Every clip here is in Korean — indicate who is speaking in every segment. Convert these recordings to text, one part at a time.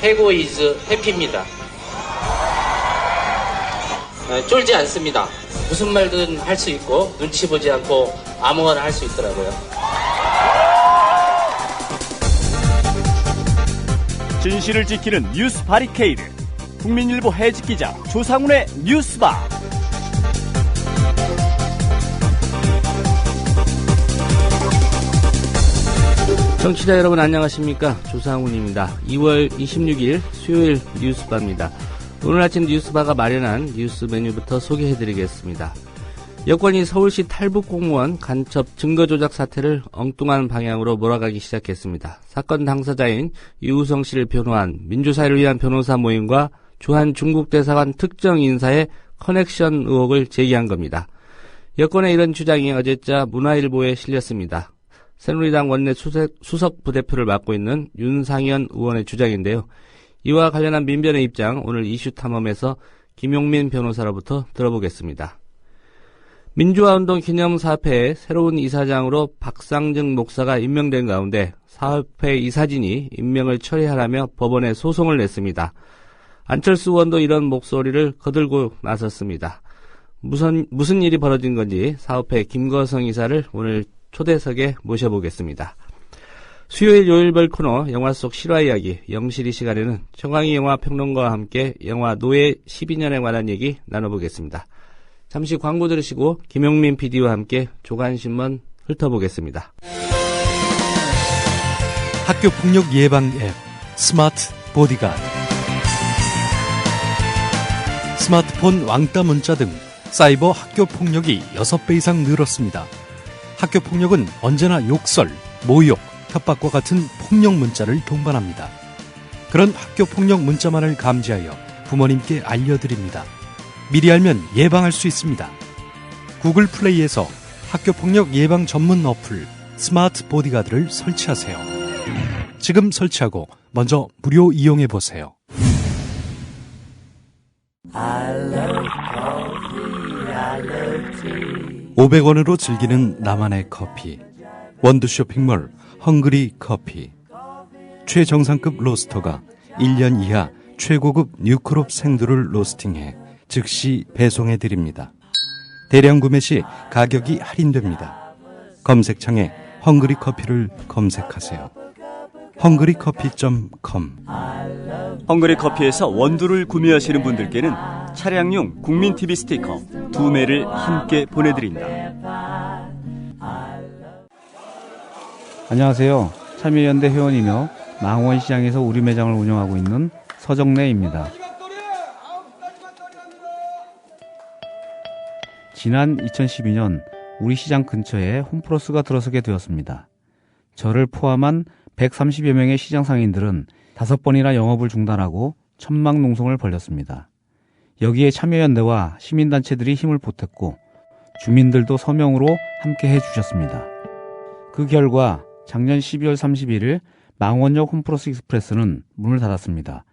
Speaker 1: 해고 이즈 해피입니다. 쫄지 않습니다. 무슨 말든 할 수 있고 눈치 보지 않고 아무거나 할 수 있더라고요.
Speaker 2: 진실을 지키는 뉴스 바리케이드. 국민일보 해직 기자 조상훈의 뉴스바.
Speaker 3: 청취자 여러분 안녕하십니까? 조상훈입니다. 2월 26일 수요일 뉴스바입니다. 오늘 아침 뉴스바가 마련한 뉴스 메뉴부터 소개해드리겠습니다. 여권이 서울시 탈북 공무원 간첩 증거조작 사태를 엉뚱한 방향으로 몰아가기 시작했습니다. 사건 당사자인 유우성 씨를 변호한 민주사회를 위한 변호사 모임과 주한 중국 대사관 특정 인사의 커넥션 의혹을 제기한 겁니다. 여권의 이런 주장이 어제자 문화일보에 실렸습니다. 새누리당 원내 수석 부대표를 맡고 있는 윤상현 의원의 주장인데요. 이와 관련한 민변의 입장 오늘 이슈 탐험에서 김용민 변호사로부터 들어보겠습니다. 민주화운동 기념사업회의 새로운 이사장으로 박상증 목사가 임명된 가운데 사업회 이사진이 임명을 처리하라며 법원에 소송을 냈습니다. 안철수 의원도 이런 목소리를 거들고 나섰습니다. 무슨 일이 벌어진 건지 사업회 김거성 이사를 오늘 초대석에 모셔보겠습니다. 수요일 요일별 코너 영화 속 실화 이야기 영실이 시간에는 정광희 영화평론가와 함께 영화 노예 12년에 관한 얘기 나눠보겠습니다. 잠시 광고 들으시고 김용민 PD와 함께 조간신문 훑어보겠습니다.
Speaker 4: 학교폭력 예방 앱 스마트 보디가드. 스마트폰 왕따 문자 등 사이버 학교폭력이 6배 이상 늘었습니다. 학교폭력은 언제나 욕설, 모욕, 협박과 같은 폭력 문자를 동반합니다. 그런 학교폭력 문자만을 감지하여 부모님께 알려드립니다. 미리 알면 예방할 수 있습니다. 구글 플레이에서 학교폭력 예방 전문 어플 스마트 보디가드를 설치하세요. 지금 설치하고 먼저 무료 이용해보세요. 500원으로 즐기는 나만의 커피. 원두 쇼핑몰 헝그리 커피. 최정상급 로스터가 1년 이하 최고급 뉴크롭 생두를 로스팅해 즉시 배송해드립니다. 대량 구매 시 가격이 할인됩니다. 검색창에 헝그리 커피를 검색하세요. 헝그리커피.com.
Speaker 2: 헝그리 커피에서 원두를 구매하시는 분들께는 차량용 국민TV 스티커 2매를 함께 보내드립니다.
Speaker 5: 안녕하세요. 참여연대 회원이며 망원시장에서 우리 매장을 운영하고 있는 서정래입니다. 지난 2012년 우리 시장 근처에 홈플러스가 들어서게 되었습니다. 저를 포함한 130여 명의 시장 상인들은 5번이나 영업을 중단하고 천막 농성을 벌였습니다. 여기에 참여연대와 시민단체들이 힘을 보탰고 주민들도 서명으로 함께 해주셨습니다. 그 결과 작년 12월 31일 망원역 홈플러스 익스프레스는 문을 닫았습니다.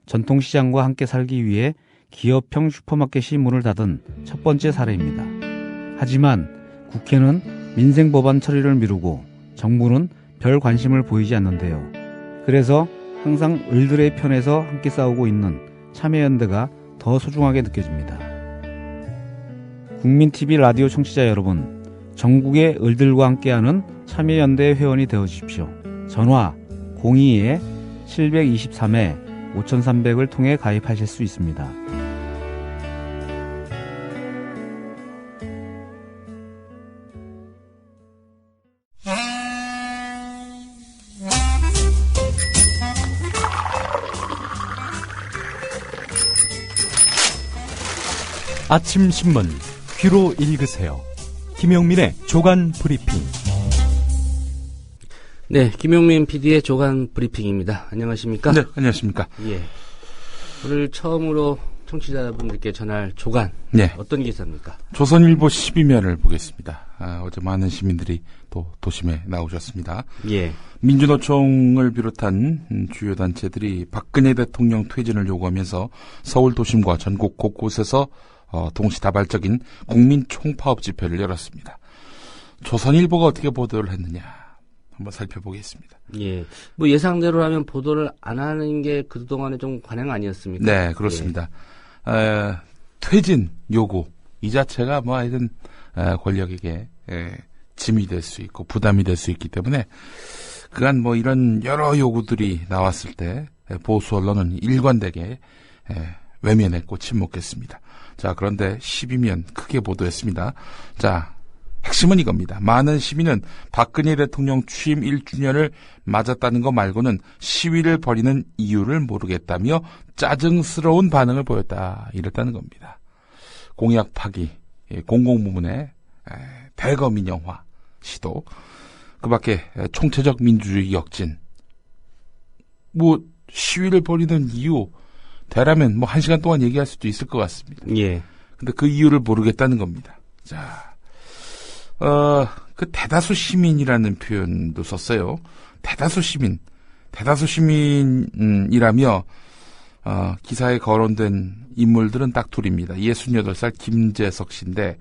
Speaker 5: 전통시장과 함께 살기 위해 기업형 슈퍼마켓이 문을 닫은 첫 번째 사례입니다. 하지만 국회는 민생법안 처리를 미루고 정부는 별 관심을 보이지 않는데요. 그래서 항상 을들의 편에서 함께 싸우고 있는 참여연대가 더 소중하게 느껴집니다. 국민TV 라디오 청취자 여러분, 전국의 을들과 함께하는 참여연대 회원이 되어주십시오. 전화 02-723-5300을 통해 가입하실 수 있습니다.
Speaker 4: 아침 신문 귀로 읽으세요. 김용민의 조간 브리핑.
Speaker 3: 네, 김용민 PD의 조간 브리핑입니다. 안녕하십니까?
Speaker 6: 네, 안녕하십니까?
Speaker 3: 예. 오늘 처음으로 청취자분들께 전할 조간.
Speaker 6: 네.
Speaker 3: 어떤 기사입니까?
Speaker 6: 조선일보 12면을 보겠습니다. 어제 많은 시민들이 또 도심에 나오셨습니다.
Speaker 3: 예.
Speaker 6: 민주노총을 비롯한 주요 단체들이 박근혜 대통령 퇴진을 요구하면서 서울 도심과 전국 곳곳에서 동시다발적인 국민 총파업 집회를 열었습니다. 조선일보가 어떻게 보도를 했느냐. 한번 살펴보겠습니다.
Speaker 3: 예. 뭐 예상대로라면 보도를 안 하는 게 그동안에 좀 관행 아니었습니까?
Speaker 6: 네, 그렇습니다. 퇴진 요구 이 자체가 뭐 하여튼 권력에게 짐이 될 수 있고 부담이 될 수 있기 때문에 그간 뭐 이런 여러 요구들이 나왔을 때 보수 언론은 일관되게 외면했고 침묵했습니다. 자, 그런데 10이면 크게 보도했습니다. 자, 핵심은 이겁니다. 많은 시민은 박근혜 대통령 취임 1주년을 맞았다는 것 말고는 시위를 벌이는 이유를 모르겠다며 짜증스러운 반응을 보였다. 이랬다는 겁니다. 공약 파기, 공공부문의 대거 민영화 시도, 그 밖에 총체적 민주주의 역진, 뭐 시위를 벌이는 이유 대라면 뭐 1시간 동안 얘기할 수도 있을 것 같습니다.
Speaker 3: 예. 근데
Speaker 6: 그 이유를 모르겠다는 겁니다. 자, 그 대다수 시민이라는 표현도 썼어요. 대다수 시민이라며 기사에 거론된 인물들은 딱 둘입니다. 68살 김재석 씨인데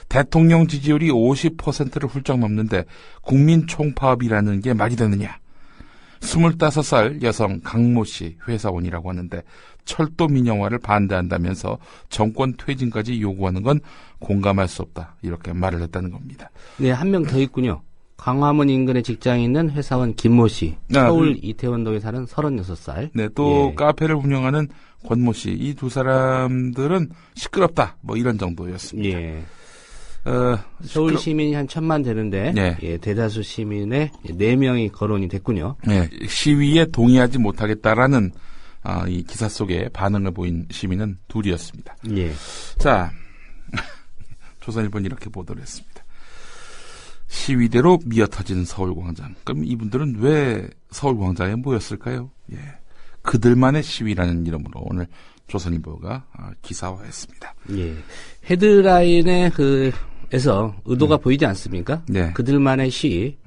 Speaker 6: 대통령 지지율이 50%를 훌쩍 넘는데 국민 총파업이라는 게 말이 되느냐. 25살 여성 강모 씨 회사원이라고 하는데 철도 민영화를 반대한다면서 정권 퇴진까지 요구하는 건 공감할 수 없다. 이렇게 말을 했다는 겁니다.
Speaker 3: 네, 한 명 더 있군요. 광화문 인근에 직장에 있는 회사원 김모 씨. 서울 이태원동에 사는 36살.
Speaker 6: 네, 또
Speaker 3: 예.
Speaker 6: 카페를 운영하는 권모 씨. 이 두 사람들은 시끄럽다. 뭐 이런 정도였습니다.
Speaker 3: 예. 서울 시민이 한 1,000만 되는데
Speaker 6: 네.
Speaker 3: 예, 대다수 시민의 4명이 거론이 됐군요.
Speaker 6: 네, 시위에 동의하지 못하겠다라는 이 기사 속에 반응을 보인 시민은 둘이었습니다.
Speaker 3: 예.
Speaker 6: 자, 조선일보는 이렇게 보도를 했습니다. 시위대로 미어터진 서울광장. 그럼 이분들은 왜 서울광장에 모였을까요? 예, 그들만의 시위라는 이름으로 오늘 조선일보가 기사화했습니다.
Speaker 3: 예. 헤드라인에 에서 의도가 보이지 않습니까?
Speaker 6: 네.
Speaker 3: 그들만의 시,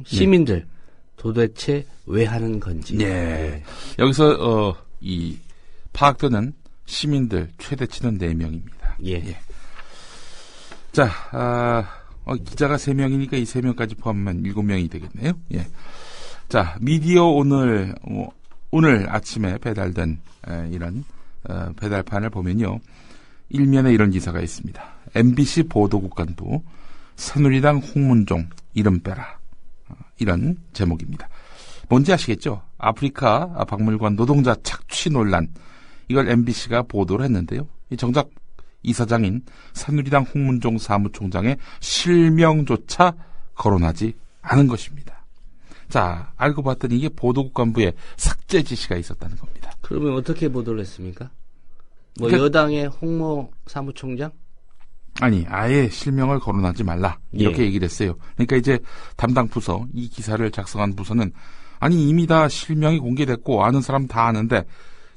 Speaker 3: 시민들 도대체 왜 하는 건지.
Speaker 6: 예. 여기서 이 파악되는 시민들 최대치는 4명입니다.
Speaker 3: 예.
Speaker 6: 자, 기자가 3명이니까 이 3명까지 포함하면 7명이 되겠네요. 예. 자, 미디어 오늘 아침에 배달된 이런 배달판을 보면요. 일면에 이런 기사가 있습니다. MBC 보도국 간부 새누리당 홍문종 이름 빼라. 이런 제목입니다. 뭔지 아시겠죠? 아프리카 박물관 노동자 착취 논란. 이걸 MBC가 보도를 했는데요. 정작 이사장인 새누리당 홍문종 사무총장의 실명조차 거론하지 않은 것입니다. 자, 알고 봤더니 이게 보도국 간부의 삭제 지시가 있었다는 겁니다.
Speaker 3: 그러면 어떻게 보도를 했습니까? 뭐
Speaker 6: 그러니까,
Speaker 3: 여당의 홍모 사무총장?
Speaker 6: 아니, 아예 실명을 거론하지 말라. 이렇게
Speaker 3: 예.
Speaker 6: 얘기를 했어요. 그러니까 이제 담당 부서, 이 기사를 작성한 부서는 아니 이미 다 실명이 공개됐고 아는 사람 다 아는데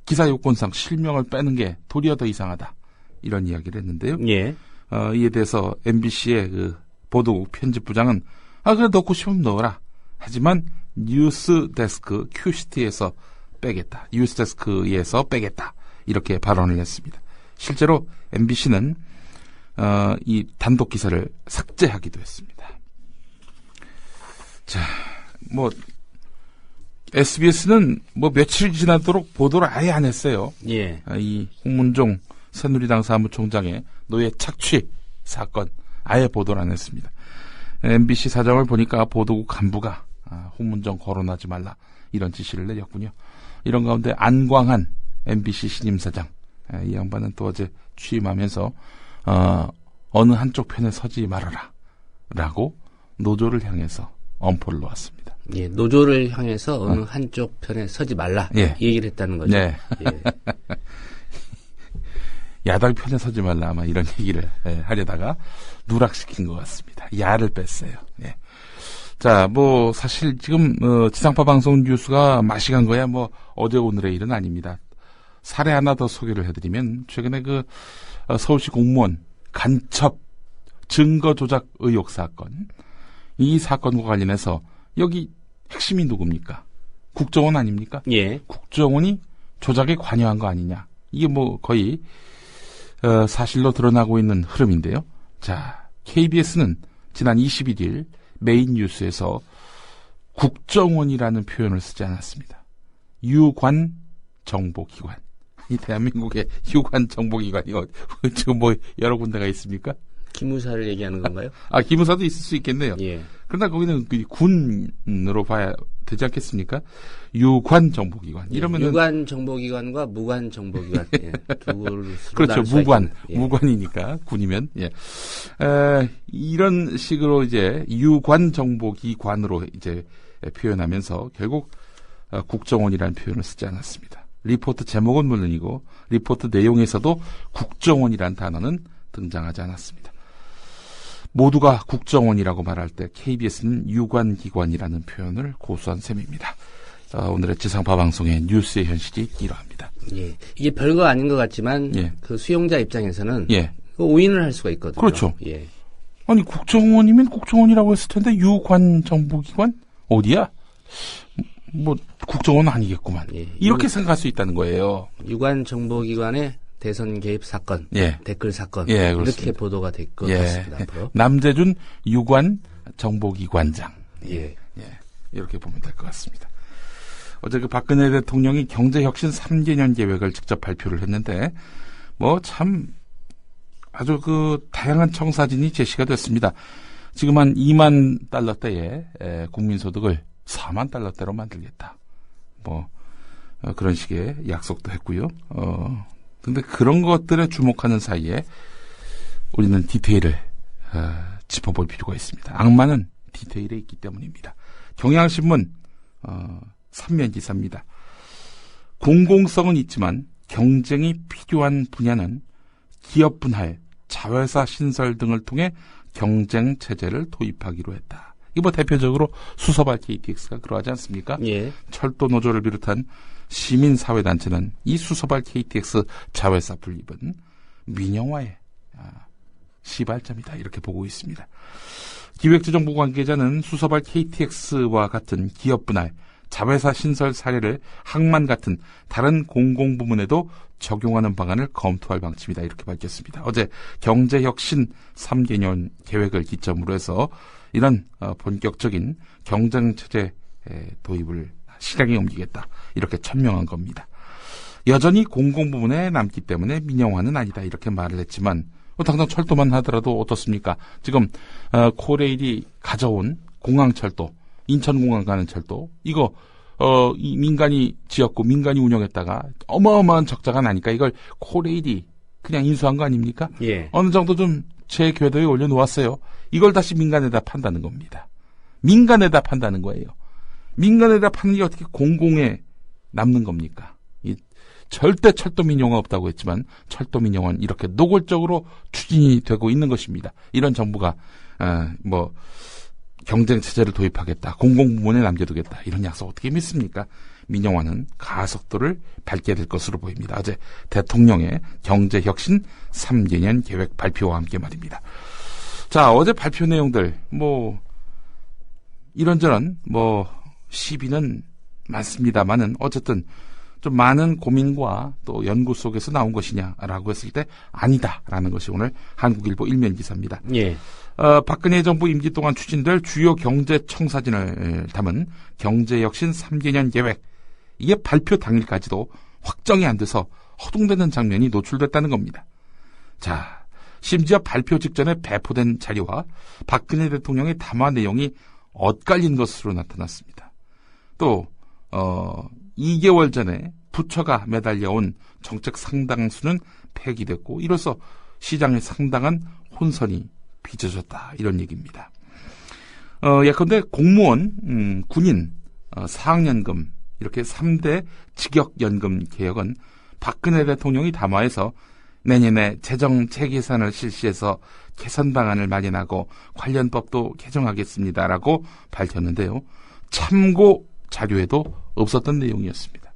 Speaker 6: 기사 요건상 실명을 빼는 게 도리어 더 이상하다. 이런 이야기를 했는데요.
Speaker 3: 예.
Speaker 6: 이에 대해서 MBC의 그 보도국 편집부장은 그래 넣고 싶으면 넣어라. 하지만 뉴스데스크 큐시티에서 빼겠다. 뉴스데스크에서 빼겠다. 이렇게 발언을 했습니다. 실제로 MBC는 이 단독 기사를 삭제하기도 했습니다. 자, 뭐 SBS는 뭐 며칠 지나도록 보도를 아예 안 했어요.
Speaker 3: 예.
Speaker 6: 이 홍문종 새누리당 사무총장의 노예 착취 사건 아예 보도를 안 했습니다. MBC 사정을 보니까 보도국 간부가 홍문종 거론하지 말라 이런 지시를 내렸군요. 이런 가운데 안광한 MBC 신임사장, 이 양반은 또 어제 취임하면서 어느 한쪽 편에 서지 말아라 라고 노조를 향해서 엄포를 놓았습니다.
Speaker 3: 예, 노조를 향해서 어느 한쪽 편에 서지 말라.
Speaker 6: 예.
Speaker 3: 이 얘기를 했다는 거죠.
Speaker 6: 네.
Speaker 3: 예.
Speaker 6: 야당 편에 서지 말라 아마 이런 얘기를 하려다가 누락시킨 것 같습니다. 야를 뺐어요. 예. 자, 뭐 사실 지금 지상파 방송 뉴스가 마시간 거야 뭐 어제 오늘의 일은 아닙니다. 사례 하나 더 소개를 해드리면 최근에 그 서울시 공무원 간첩 증거 조작 의혹 사건, 이 사건과 관련해서 여기 핵심이 누굽니까? 국정원 아닙니까?
Speaker 3: 예.
Speaker 6: 국정원이 조작에 관여한 거 아니냐? 이게 뭐 거의 사실로 드러나고 있는 흐름인데요. 자, KBS는 지난 21일 메인 뉴스에서 국정원이라는 표현을 쓰지 않았습니다. 유관 정보기관. 이 대한민국의 유관 정보기관이 지금 뭐 여러 군데가 있습니까?
Speaker 3: 기무사를 얘기하는 건가요?
Speaker 6: 기무사도 있을 수 있겠네요.
Speaker 3: 예.
Speaker 6: 그러나 거기는 군으로 봐야 되지 않겠습니까? 유관 정보기관. 이러면은
Speaker 3: 유관 정보기관과 무관 정보기관 예. 두 곳으로
Speaker 6: 그렇죠.
Speaker 3: 나눌 수가
Speaker 6: 무관.
Speaker 3: 있겠네요. 예.
Speaker 6: 무관이니까 군이면 예. 이런 식으로 이제 유관 정보기관으로 이제 표현하면서 결국 국정원이라는 표현을 쓰지 않았습니다. 리포트 제목은 물론이고 리포트 내용에서도 국정원이라는 단어는 등장하지 않았습니다. 모두가 국정원이라고 말할 때 KBS는 유관기관이라는 표현을 고수한 셈입니다. 오늘의 지상파 방송의 뉴스의 현실이 이러합니다.
Speaker 3: 예. 이게 별거 아닌 것 같지만
Speaker 6: 예.
Speaker 3: 그 수용자 입장에서는
Speaker 6: 예.
Speaker 3: 오인을 할 수가 있거든요.
Speaker 6: 그렇죠.
Speaker 3: 예.
Speaker 6: 아니 국정원이면 국정원이라고 했을 텐데 유관 정보기관 어디야? 뭐 국정원 아니겠구만.
Speaker 3: 예.
Speaker 6: 이렇게 생각할 수 있다는 거예요.
Speaker 3: 유관 정보기관의 대선 개입 사건,
Speaker 6: 예.
Speaker 3: 댓글 사건
Speaker 6: 예,
Speaker 3: 이렇게
Speaker 6: 그렇습니다.
Speaker 3: 보도가 될 것
Speaker 6: 예.
Speaker 3: 같습니다. 앞으로.
Speaker 6: 남재준 유관 정보기관장.
Speaker 3: 예.
Speaker 6: 이렇게 보면 될 것 같습니다. 어제 그 박근혜 대통령이 경제혁신 3개년 계획을 직접 발표를 했는데 뭐 참 아주 그 다양한 청사진이 제시가 됐습니다. 지금 한 2만 달러대의 국민소득을 4만 달러대로 만들겠다. 뭐 그런 식의 약속도 했고요. 근데 그런 것들에 주목하는 사이에 우리는 디테일을 짚어볼 필요가 있습니다. 악마는 디테일에 있기 때문입니다. 경향신문 3면 기사입니다. 공공성은 있지만 경쟁이 필요한 분야는 기업 분할, 자회사 신설 등을 통해 경쟁 체제를 도입하기로 했다. 이거 대표적으로 수서발 KTX가 그러하지 않습니까?
Speaker 3: 예.
Speaker 6: 철도 노조를 비롯한 시민사회단체는 이 수서발 KTX 자회사 분립은 민영화의 시발점이다 이렇게 보고 있습니다. 기획재정부 관계자는 수서발 KTX와 같은 기업 분할, 자회사 신설 사례를 항만 같은 다른 공공부문에도 적용하는 방안을 검토할 방침이다 이렇게 밝혔습니다. 어제 경제혁신 3개년 계획을 기점으로 해서 이런 본격적인 경쟁체제 도입을 실행에 옮기겠다 이렇게 천명한 겁니다. 여전히 공공부문에 남기 때문에 민영화는 아니다 이렇게 말을 했지만 당장 철도만 하더라도 어떻습니까? 지금 코레일이 가져온 공항철도, 인천공항 가는 철도 이거 이 민간이 지었고 민간이 운영했다가 어마어마한 적자가 나니까 이걸 코레일이 그냥 인수한 거 아닙니까?
Speaker 3: 예.
Speaker 6: 어느 정도 좀 제 궤도에 올려놓았어요. 이걸 다시 민간에다 판다는 겁니다. 민간에다 판다는 거예요. 민간에다 파는 게 어떻게 공공에 남는 겁니까? 절대 철도 민영화 없다고 했지만 철도 민영화는 이렇게 노골적으로 추진이 되고 있는 것입니다. 이런 정부가 경쟁 체제를 도입하겠다, 공공부문에 남겨두겠다 이런 약속 어떻게 믿습니까? 민영화는 가속도를 밟게 될 것으로 보입니다. 어제 대통령의 경제혁신 3개년 계획 발표와 함께 말입니다. 자, 어제 발표 내용들 이런저런 시비는 많습니다만은 어쨌든 좀 많은 고민과 또 연구 속에서 나온 것이냐라고 했을 때 아니다라는 것이 오늘 한국일보 1면 기사입니다.
Speaker 3: 예.
Speaker 6: 박근혜 정부 임기 동안 추진될 주요 경제 청사진을 담은 경제혁신 3개년 계획 이게 발표 당일까지도 확정이 안 돼서 허둥대는 장면이 노출됐다는 겁니다. 자, 심지어 발표 직전에 배포된 자료와 박근혜 대통령의 담화 내용이 엇갈린 것으로 나타났습니다. 또 2개월 전에 부처가 매달려온 정책 상당수는 폐기됐고 이로써 시장에 상당한 혼선이 빚어졌다 이런 얘기입니다. 예컨대 공무원, 군인, 사학연금 이렇게 3대 직역연금 개혁은 박근혜 대통령이 담화에서 내년에 재정 재계산을 실시해서 개선 방안을 마련하고 관련 법도 개정하겠습니다라고 밝혔는데요. 참고 자료에도 없었던 내용이었습니다.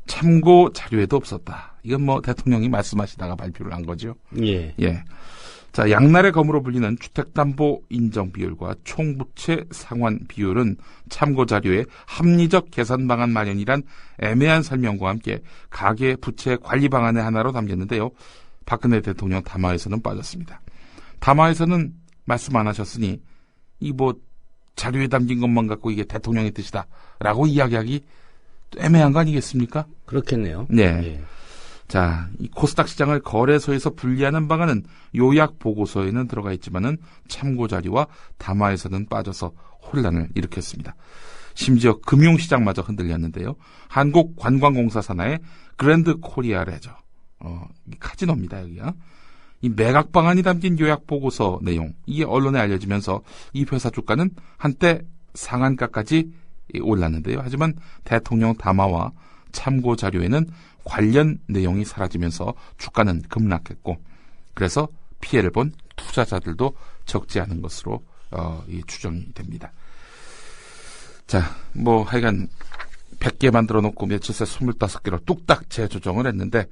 Speaker 6: 참고 자료에도 없었다. 이건 대통령이 말씀하시다가 발표를 한 거죠.
Speaker 3: 예.
Speaker 6: 예. 자, 양날의 검으로 불리는 주택담보 인정 비율과 총부채 상환 비율은 참고 자료에 합리적 개선 방안 마련이란 애매한 설명과 함께 가계 부채 관리 방안의 하나로 담겼는데요. 박근혜 대통령 담화에서는 빠졌습니다. 담화에서는 말씀 안 하셨으니 자료에 담긴 것만 갖고 이게 대통령의 뜻이다라고 이야기하기 애매한 거 아니겠습니까?
Speaker 3: 그렇겠네요.
Speaker 6: 네.
Speaker 3: 예.
Speaker 6: 자, 이 코스닥 시장을 거래소에서 분리하는 방안은 요약 보고서에는 들어가 있지만은 참고 자료와 담화에서는 빠져서 혼란을 일으켰습니다. 심지어 금융시장마저 흔들렸는데요. 한국관광공사 산하의 그랜드 코리아 레저, 카지노입니다, 여기가. 이 매각 방안이 담긴 요약 보고서 내용, 이게 언론에 알려지면서 이 회사 주가는 한때 상한가까지 올랐는데요. 하지만 대통령 담화와 참고 자료에는 관련 내용이 사라지면서 주가는 급락했고, 그래서 피해를 본 투자자들도 적지 않은 것으로 추정이 됩니다. 자, 뭐 하여간 100개 만들어 놓고 며칠 새 25개로 뚝딱 재조정을 했는데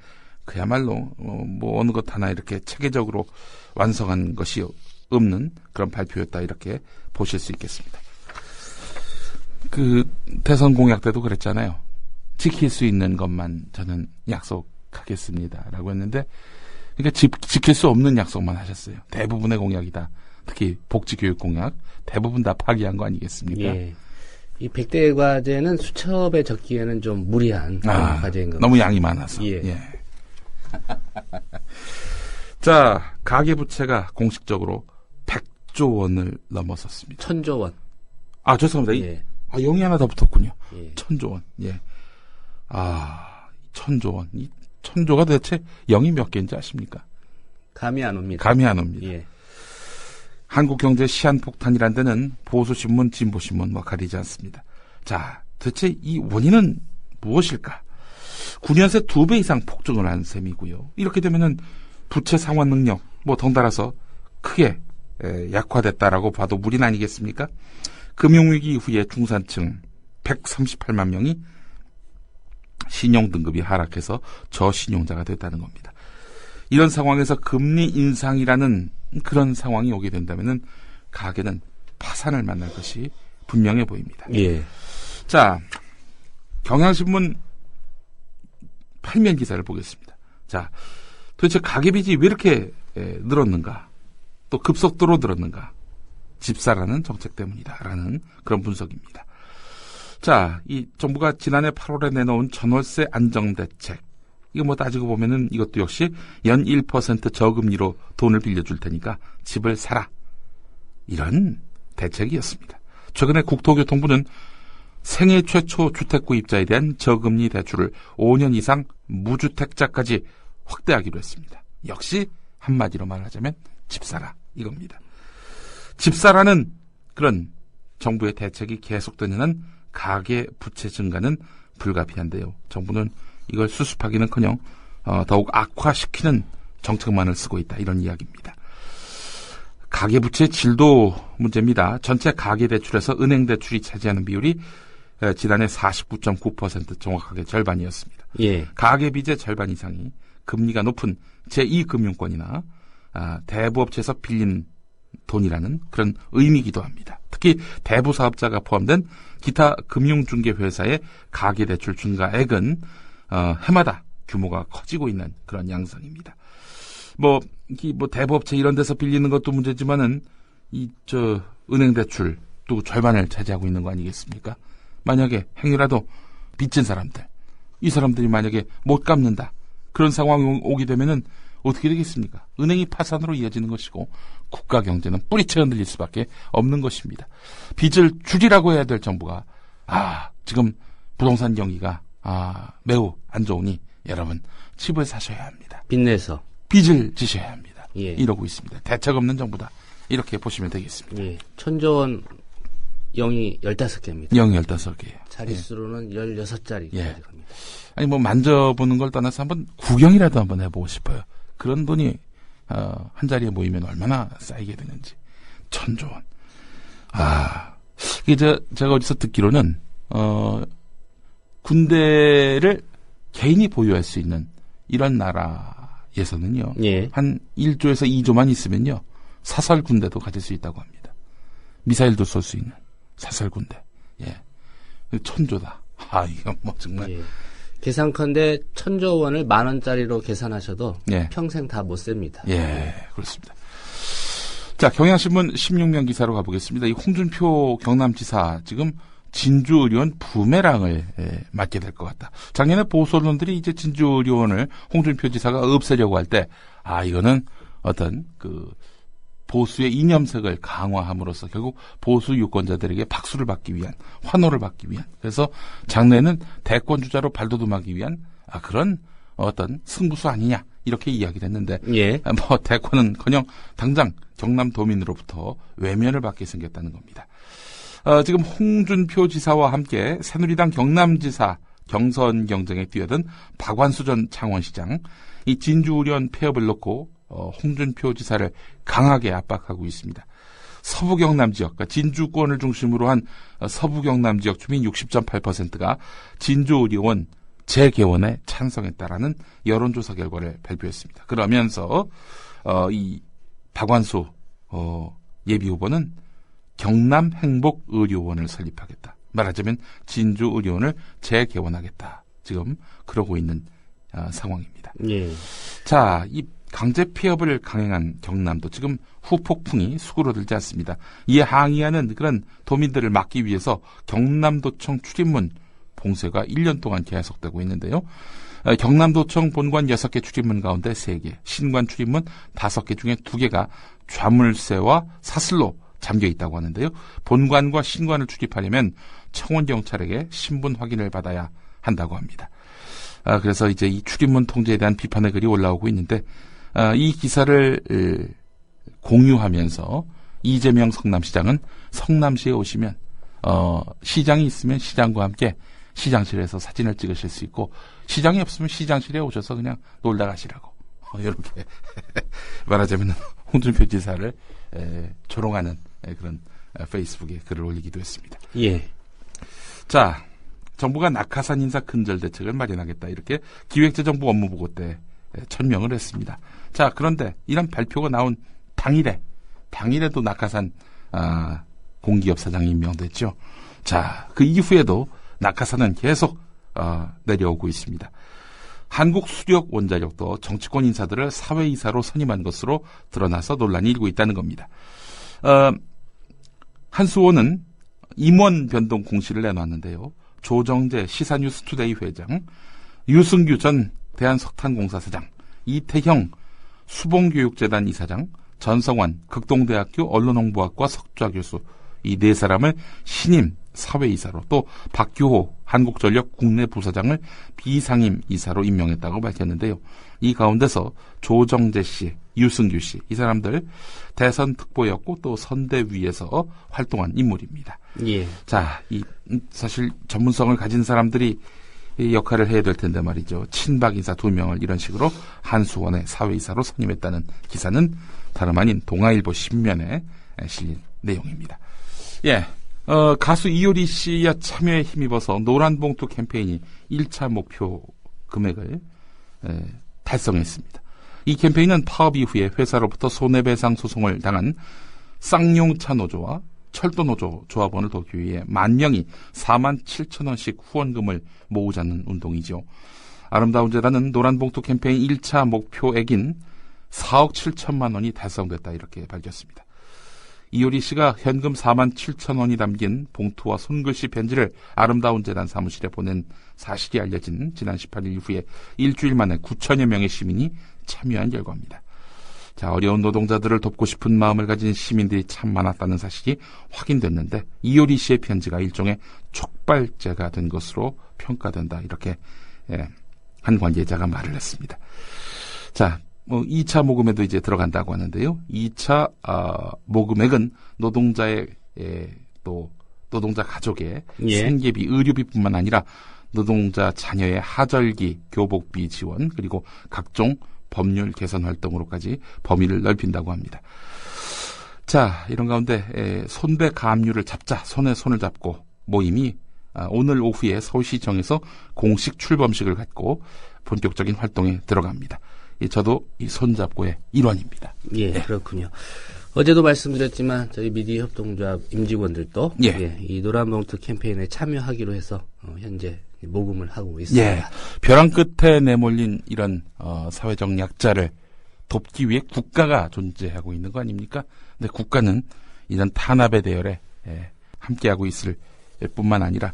Speaker 6: 그야말로 뭐 어느 것 하나 이렇게 체계적으로 완성한 것이 없는 그런 발표였다, 이렇게 보실 수 있겠습니다. 그 대선 공약 때도 그랬잖아요. 지킬 수 있는 것만 저는 약속하겠습니다라고 했는데, 그러니까 지킬 수 없는 약속만 하셨어요. 대부분의 공약이다. 특히 복지교육 공약 대부분 다 파기한 거 아니겠습니까?
Speaker 3: 예. 이 100대 과제는 수첩에 적기에는 좀 무리한 과제인 것
Speaker 6: 너무 양이 많아서.
Speaker 3: 예.
Speaker 6: 예. 자, 가계부채가 공식적으로 100조 원을 넘어섰습니다.
Speaker 3: 1000조 원.
Speaker 6: 아, 죄송합니다.
Speaker 3: 예.
Speaker 6: 0이 하나 더 붙었군요.
Speaker 3: 예.
Speaker 6: 1000조 원. 예. 1000조 원. 이 1000조가 도대체 0이 몇 개인지 아십니까?
Speaker 3: 감이 안 옵니다.
Speaker 6: 감이 안 옵니다.
Speaker 3: 예.
Speaker 6: 한국경제 시한폭탄이란 데는 보수신문, 진보신문 가리지 않습니다. 자, 도대체 이 원인은 무엇일까? 9년 새 2배 이상 폭증을 한 셈이고요. 이렇게 되면은 부채 상환 능력, 덩달아서 크게 약화됐다라고 봐도 무리는 아니겠습니까? 금융위기 이후에 중산층 138만 명이 신용등급이 하락해서 저신용자가 됐다는 겁니다. 이런 상황에서 금리 인상이라는 그런 상황이 오게 된다면은 가계는 파산을 만날 것이 분명해 보입니다.
Speaker 3: 예.
Speaker 6: 자, 경향신문 8면 기사를 보겠습니다. 자, 도대체 가계빚이 왜 이렇게 늘었는가? 또 급속도로 늘었는가? 집사라는 정책 때문이다라는 그런 분석입니다. 자, 이 정부가 지난해 8월에 내놓은 전월세 안정대책, 이거 따지고 보면은 이것도 역시 연 1% 저금리로 돈을 빌려줄 테니까 집을 사라, 이런 대책이었습니다. 최근에 국토교통부는 생애 최초 주택 구입자에 대한 저금리 대출을 5년 이상 무주택자까지 확대하기로 했습니다. 역시 한마디로 말하자면 집사라, 이겁니다. 집사라는 그런 정부의 대책이 계속되는 한 가계 부채 증가는 불가피한데요. 정부는 이걸 수습하기는커녕 더욱 악화시키는 정책만을 쓰고 있다, 이런 이야기입니다. 가계부채 질도 문제입니다. 전체 가계대출에서 은행대출이 차지하는 비율이 지난해 49.9% 정확하게 절반이었습니다.
Speaker 3: 예.
Speaker 6: 가계빚의 절반 이상이 금리가 높은 제2금융권이나 대부업체에서 빌린 돈이라는 그런 의미이기도 합니다. 특히 대부사업자가 포함된 기타 금융중개회사의 가계대출 증가액은 해마다 규모가 커지고 있는 그런 양상입니다. 대부업체 이런 데서 빌리는 것도 문제지만은 은행 대출 또 절반을 차지하고 있는 거 아니겠습니까? 만약에 행여라도 빚진 사람들, 이 사람들이 만약에 못 갚는다, 그런 상황이 오게 되면은 어떻게 되겠습니까? 은행이 파산으로 이어지는 것이고 국가 경제는 뿌리채 흔들릴 수밖에 없는 것입니다. 빚을 줄이라고 해야 될 정부가 지금 부동산 경기가 매우 안 좋으니 여러분 집을 사셔야 합니다.
Speaker 3: 빚내서
Speaker 6: 빚을 지셔야 합니다.
Speaker 3: 예.
Speaker 6: 이러고 있습니다. 대책 없는 정부다, 이렇게 보시면 되겠습니다.
Speaker 3: 예. 1000조 원 0이 15개입니다.
Speaker 6: 0이 15개예요.
Speaker 3: 자릿수로는 16자리까지
Speaker 6: 예.
Speaker 3: 갑니다.
Speaker 6: 아니 만져보는 걸 떠나서 한번 구경이라도 한번 해보고 싶어요. 그런 돈이 한 자리에 모이면 얼마나 쌓이게 되는지. 1000조 원. 이게 제가 어디서 듣기로는 군대를 개인이 보유할 수 있는 이런 나라에서는요.
Speaker 3: 예.
Speaker 6: 한 1조에서 2조만 있으면요, 사설 군대도 가질 수 있다고 합니다. 미사일도 쏠 수 있는 사설 군대. 예. 1000조다. 이거 정말.
Speaker 3: 예. 계산컨대 1000조 원을 10,000원짜리로 계산하셔도
Speaker 6: 예.
Speaker 3: 평생 다 못 셉니다.
Speaker 6: 예, 그렇습니다. 자, 경향신문 16면 기사로 가보겠습니다. 이 홍준표 경남지사 지금 진주의료원 부메랑을 맞게 될 것 같다. 작년에 보수 언론들이 이제 진주의료원을 홍준표 지사가 없애려고 할 때, 이거는 어떤 보수의 이념색을 강화함으로써 결국 보수 유권자들에게 박수를 받기 위한, 환호를 받기 위한, 그래서 장래는 대권 주자로 발돋움하기 위한 그런 어떤 승부수 아니냐 이렇게 이야기를 했는데,
Speaker 3: 예.
Speaker 6: 대권은커녕 당장 경남도민으로부터 외면을 받게 생겼다는 겁니다. 지금 홍준표 지사와 함께 새누리당 경남지사 경선 경쟁에 뛰어든 박완수 전 창원시장, 이 진주의료원 폐업을 놓고 홍준표 지사를 강하게 압박하고 있습니다. 서부 경남 지역, 그러니까 진주권을 중심으로 한 서부 경남 지역 주민 60.8%가 진주의료원 재개원에 찬성했다라는 여론조사 결과를 발표했습니다. 그러면서 이 박완수 예비후보는 경남행복의료원을 설립하겠다. 말하자면 진주의료원을 재개원하겠다. 지금 그러고 있는 상황입니다.
Speaker 3: 예.
Speaker 6: 자, 이 강제 폐업을 강행한 경남도 지금 후폭풍이 수그러들지 않습니다. 이에 항의하는 그런 도민들을 막기 위해서 경남도청 출입문 봉쇄가 1년 동안 계속되고 있는데요. 경남도청 본관 6개 출입문 가운데 3개, 신관 출입문 5개 중에 2개가 좌물쇠와 사슬로 잠겨 있다고 하는데요. 본관과 신관을 출입하려면 청원경찰에게 신분 확인을 받아야 한다고 합니다. 그래서 이제 이 출입문 통제에 대한 비판의 글이 올라오고 있는데, 이 기사를 공유하면서 이재명 성남시장은 성남시에 오시면 시장이 있으면 시장과 함께 시장실에서 사진을 찍으실 수 있고, 시장이 없으면 시장실에 오셔서 그냥 놀다 가시라고 이렇게 말하자면 홍준표 지사를 조롱하는 그런 페이스북에 글을 올리기도 했습니다.
Speaker 3: 예.
Speaker 6: 자, 정부가 낙하산 인사 근절 대책을 마련하겠다, 이렇게 기획재정부 업무보고 때 천명을 했습니다. 자, 그런데 이런 발표가 나온 당일에도 낙하산 공기업 사장이 임명됐죠. 자, 그 이후에도 낙하산은 계속 내려오고 있습니다. 한국수력원자력도 정치권 인사들을 사회이사로 선임한 것으로 드러나서 논란이 일고 있다는 겁니다. 한수원은 임원 변동 공시를 내놨는데요. 조정재 시사뉴스투데이 회장, 유승규 전 대한석탄공사 사장, 이태형 수봉교육재단 이사장, 전성환 극동대학교 언론홍보학과 석좌 교수, 이 4사람을 신임 사회이사로, 또 박규호 한국전력 국내 부사장을 비상임 이사로 임명했다고 밝혔는데요. 이 가운데서 조정재 씨, 유승규 씨, 이 사람들 대선 특보였고 또 선대위에서 활동한 인물입니다.
Speaker 3: 예.
Speaker 6: 자, 사실 전문성을 가진 사람들이 이 역할을 해야 될 텐데 말이죠. 친박 인사 2명을 이런 식으로 한수원의 사회이사로 선임했다는 기사는 다름 아닌 동아일보 신면에 실린 내용입니다. 예. 가수 이효리 씨의 참여에 힘입어서 노란봉투 캠페인이 1차 목표 금액을 달성했습니다. 이 캠페인은 파업 이후에 회사로부터 손해배상 소송을 당한 쌍용차 노조와 철도노조 조합원을 돕기 위해 만 명이 47,000원씩 후원금을 모으자는 운동이죠. 아름다운 재단은 노란봉투 캠페인 1차 목표액인 4억 7천만 원이 달성됐다, 이렇게 밝혔습니다. 이효리 씨가 현금 47,000원이 담긴 봉투와 손글씨 편지를 아름다운 재단 사무실에 보낸 사실이 알려진 지난 18일 이후에 일주일 만에 9천여 명의 시민이 참여한 결과입니다. 자, 어려운 노동자들을 돕고 싶은 마음을 가진 시민들이 참 많았다는 사실이 확인됐는데, 이효리 씨의 편지가 일종의 촉발제가 된 것으로 평가된다, 이렇게 한 관계자가 말을 했습니다. 자, 2차 모금에도 이제 들어간다고 하는데요. 2차 모금액은 노동자의 또 노동자 가족의 생계비, 의료비뿐만 아니라 노동자 자녀의 하절기, 교복비 지원, 그리고 각종 법률 개선 활동으로까지 범위를 넓힌다고 합니다. 자, 이런 가운데 손배 가압류를 잡자, 손에 손을 잡고 모임이 오늘 오후에 서울시청에서 공식 출범식을 갖고 본격적인 활동에 들어갑니다. 저도 이 손잡고의 일원입니다.
Speaker 3: 예, 그렇군요. 어제도 말씀드렸지만 저희 미디어 협동조합 임직원들도 이 노란봉투 캠페인에 참여하기로 해서 현재 모금을 하고 있습니다.
Speaker 6: 예, 벼랑 끝에 내몰린 이런 사회적 약자를 돕기 위해 국가가 존재하고 있는 거 아닙니까? 근데 국가는 이런 탄압의 대열에 함께하고 있을 뿐만 아니라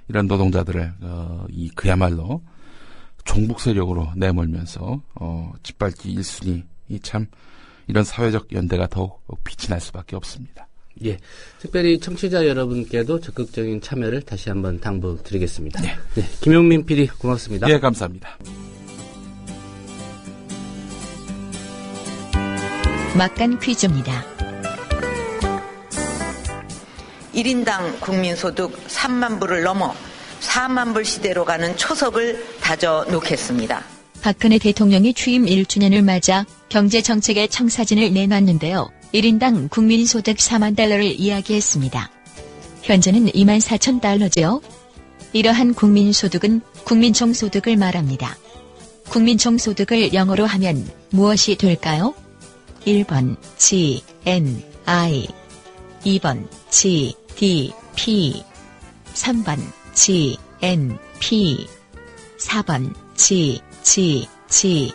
Speaker 6: 이런 노동자들을 그야말로 종북 세력으로 내몰면서 짓밟기 1순위 참 이런 사회적 연대가 더욱 빛이 날 수밖에 없습니다.
Speaker 3: 예, 특별히 청취자 여러분께도 적극적인 참여를 다시 한번 당부드리겠습니다.
Speaker 6: 네.
Speaker 3: 네, 김용민 PD 고맙습니다.
Speaker 6: 예, 감사합니다.
Speaker 7: 막간 퀴즈입니다.
Speaker 8: 1인당 국민소득 3만 불을 넘어 4만 불 시대로 가는 초석을 다져 놓겠습니다.
Speaker 7: 박근혜 대통령이 취임 1주년을 맞아 경제정책의 청사진을 내놨는데요. 1인당 국민소득 4만 달러를 이야기했습니다. 현재는 2만 4천 달러죠. 이러한 국민소득은 국민총소득을 말합니다. 국민총소득을 영어로 하면 무엇이 될까요? 1번 GNI, 2번 GDP, 3번 GNP, 4번 GGG.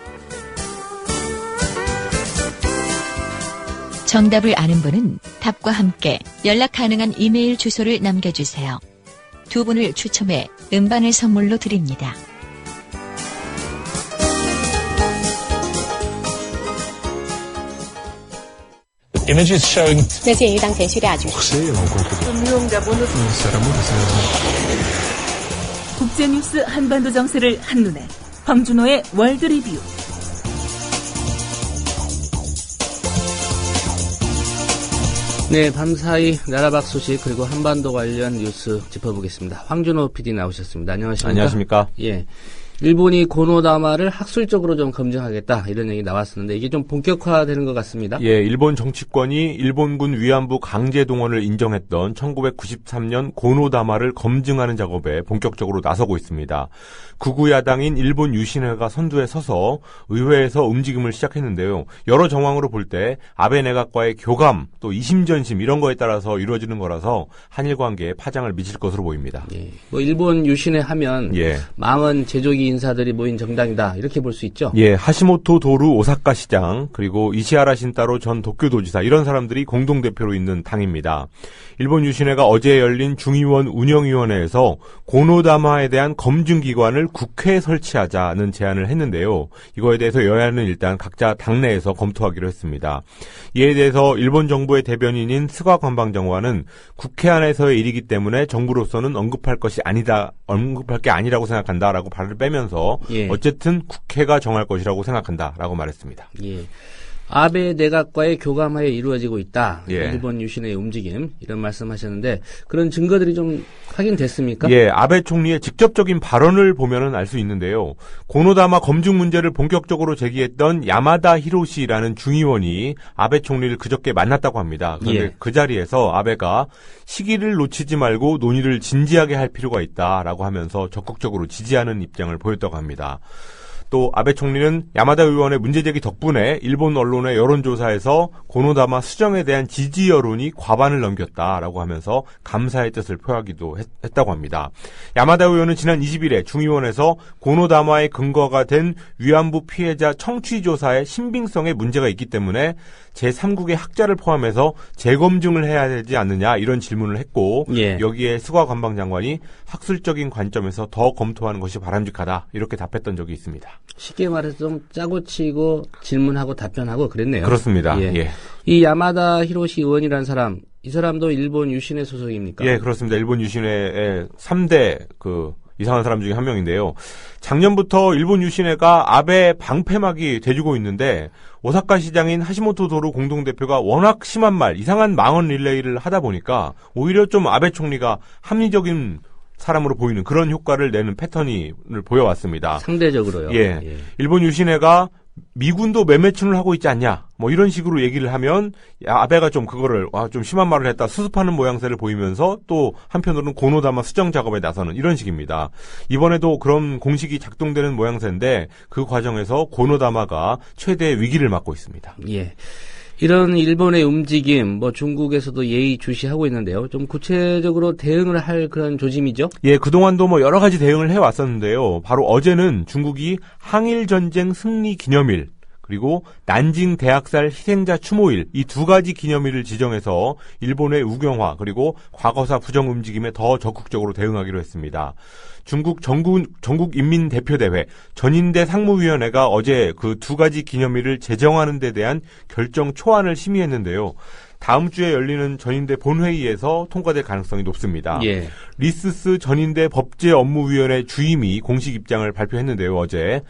Speaker 7: 정답을 아는 분은 답과 함께 연락 가능한 이메일 주소를 남겨주세요. 두 분을 추첨해 음반을 선물로 드립니다.
Speaker 9: Images showing
Speaker 10: 那鉴于当前叙利亚局势，
Speaker 11: 국제뉴스 한반도 정세를 한눈에 황준호의 월드 리뷰.
Speaker 3: 네, 밤사이 나라밖 소식 그리고 한반도 관련 뉴스 짚어보겠습니다. 황준호 PD 나오셨습니다. 안녕하십니까?
Speaker 12: 안녕하십니까?
Speaker 3: 예. 일본이 고노다마를 학술적으로 좀 검증하겠다 이런 얘기 나왔었는데 이게 좀 본격화되는 것 같습니다.
Speaker 12: 예, 일본 정치권이 일본군 위안부 강제 동원을 인정했던 1993년 고노다마를 검증하는 작업에 본격적으로 나서고 있습니다. 극우 야당인 일본 유신회가 선두에 서서 의회에서 움직임을 시작했는데요. 여러 정황으로 볼 때 아베 내각과의 교감 또 이심전심 이런 거에 따라서 이루어지는 거라서 한일 관계에 파장을 미칠 것으로 보입니다.
Speaker 3: 예. 뭐 일본 유신회 하면
Speaker 12: 예.
Speaker 3: 망언 제조기 인사들이 모인 정당이다 이렇게 볼 수 있죠.
Speaker 12: 예, 하시모토 도루 오사카 시장 그리고 이시하라 신타로 전 도쿄도지사 이런 사람들이 공동 대표로 있는 당입니다. 일본 유신회가 어제 열린 중의원 운영위원회에서 고노다마에 대한 검증기관을 국회에 설치하자는 제안을 했는데요. 이거에 대해서 여야는 일단 각자 당내에서 검토하기로 했습니다. 이에 대해서 일본 정부의 대변인인 스가 관방장관은 국회 안에서의 일이기 때문에 정부로서는 언급할 게 아니라고 생각한다라고 발을 빼면서
Speaker 3: 예.
Speaker 12: 어쨌든 국회가 정할 것이라고 생각한다라고 말했습니다.
Speaker 3: 예. 아베 내각과의 교감하에 이루어지고 있다.
Speaker 12: 예.
Speaker 3: 일본 유신의 움직임 이런 말씀하셨는데 그런 증거들이 좀 확인됐습니까?
Speaker 12: 예, 아베 총리의 직접적인 발언을 보면은 알 수 있는데요. 고노다마 검증 문제를 본격적으로 제기했던 야마다 히로시라는 중의원이 아베 총리를 그저께 만났다고 합니다. 그런데
Speaker 3: 예.
Speaker 12: 그 자리에서 아베가 시기를 놓치지 말고 논의를 진지하게 할 필요가 있다라고 하면서 적극적으로 지지하는 입장을 보였다고 합니다. 또 아베 총리는 야마다 의원의 문제제기 덕분에 일본 언론의 여론조사에서 고노다마 수정에 대한 지지 여론이 과반을 넘겼다라고 하면서 감사의 뜻을 표하기도 했다고 합니다. 야마다 의원은 지난 20일에 중의원에서 고노다마의 근거가 된 위안부 피해자 청취조사의 신빙성에 문제가 있기 때문에 제3국의 학자를 포함해서 재검증을 해야 되지 않느냐 이런 질문을 했고
Speaker 3: 예.
Speaker 12: 여기에 스가 관방장관이 학술적인 관점에서 더 검토하는 것이 바람직하다 이렇게 답했던 적이 있습니다.
Speaker 3: 쉽게 말해서 좀 짜고 치고 질문하고 답변하고 그랬네요.
Speaker 12: 그렇습니다.
Speaker 3: 예.
Speaker 12: 예.
Speaker 3: 이 야마다 히로시 의원이라는 사람, 이 사람도 일본 유신회 소속입니까?
Speaker 12: 예, 그렇습니다. 일본 유신회의 3대 이상한 사람 중에 한 명인데요. 작년부터 일본 유신회가 아베 방패막이 돼주고 있는데 오사카 시장인 하시모토 도루 공동대표가 워낙 심한 말, 이상한 망언 릴레이를 하다 보니까 오히려 좀 아베 총리가 합리적인 사람으로 보이는 그런 효과를 내는 패턴을 보여왔습니다.
Speaker 3: 상대적으로요.
Speaker 12: 예.
Speaker 3: 예.
Speaker 12: 일본 유신회가 미군도 매매춘을 하고 있지 않냐, 뭐 이런 식으로 얘기를 하면 아베가 좀 그거를 좀 심한 말을 했다 수습하는 모양새를 보이면서 또 한편으로는 고노다마 수정 작업에 나서는 이런 식입니다. 이번에도 그런 공식이 작동되는 모양새인데 그 과정에서 고노다마가 최대의 위기를 맞고 있습니다.
Speaker 3: 예. 이런 일본의 움직임, 뭐 중국에서도 예의주시하고 있는데요. 좀 구체적으로 대응을 할 그런 조짐이죠?
Speaker 12: 예, 그동안도 뭐 여러 가지 대응을 해왔었는데요. 바로 어제는 중국이 항일전쟁 승리 기념일, 그리고 난징 대학살 희생자 추모일 이 두 가지 기념일을 지정해서 일본의 우경화 그리고 과거사 부정 움직임에 더 적극적으로 대응하기로 했습니다. 중국 전국인민대표대회 전인대 상무위원회가 어제 그 두 가지 기념일을 제정하는 데 대한 결정 초안을 심의했는데요. 다음 주에 열리는 전인대 본회의에서 통과될 가능성이 높습니다.
Speaker 3: 예.
Speaker 12: 리스스 전인대 법제업무위원회 주임이 공식 입장을 발표했는데요. 어제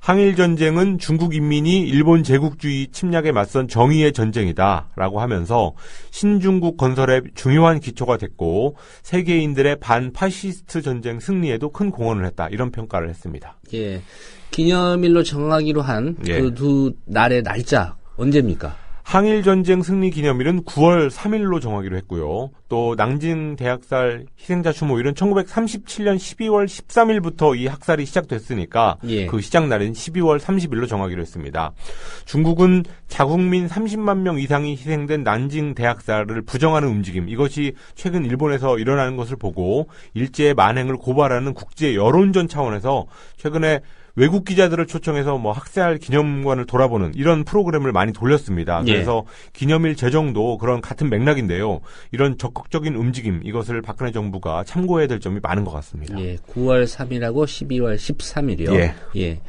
Speaker 12: 항일전쟁은 중국 인민이 일본 제국주의 침략에 맞선 정의의 전쟁이다라고 하면서 신중국 건설에 중요한 기초가 됐고 세계인들의 반파시스트 전쟁 승리에도 큰 공헌을 했다. 이런 평가를 했습니다.
Speaker 3: 예. 기념일로 정하기로 한 그 두 날의 날짜 언제입니까?
Speaker 12: 항일전쟁 승리 기념일은 9월 3일로 정하기로 했고요. 또 낭징 대학살 희생자 추모일은 1937년 12월 13일부터 이 학살이 시작됐으니까 그 시작날인 12월 30일로 정하기로 했습니다. 중국은 자국민 30만 명 이상이 희생된 난징 대학살을 부정하는 움직임, 이것이 최근 일본에서 일어나는 것을 보고 일제의 만행을 고발하는 국제 여론전 차원에서 최근에 외국 기자들을 초청해서 학살 기념관을 돌아보는 이런 프로그램을 많이 돌렸습니다. 그래서 기념일 제정도 그런 같은 맥락인데요. 이런 적극적인 움직임, 이것을 박근혜 정부가 참고해야 될 점이 많은 것 같습니다.
Speaker 3: 예, 9월 3일하고 12월 13일이요. 예.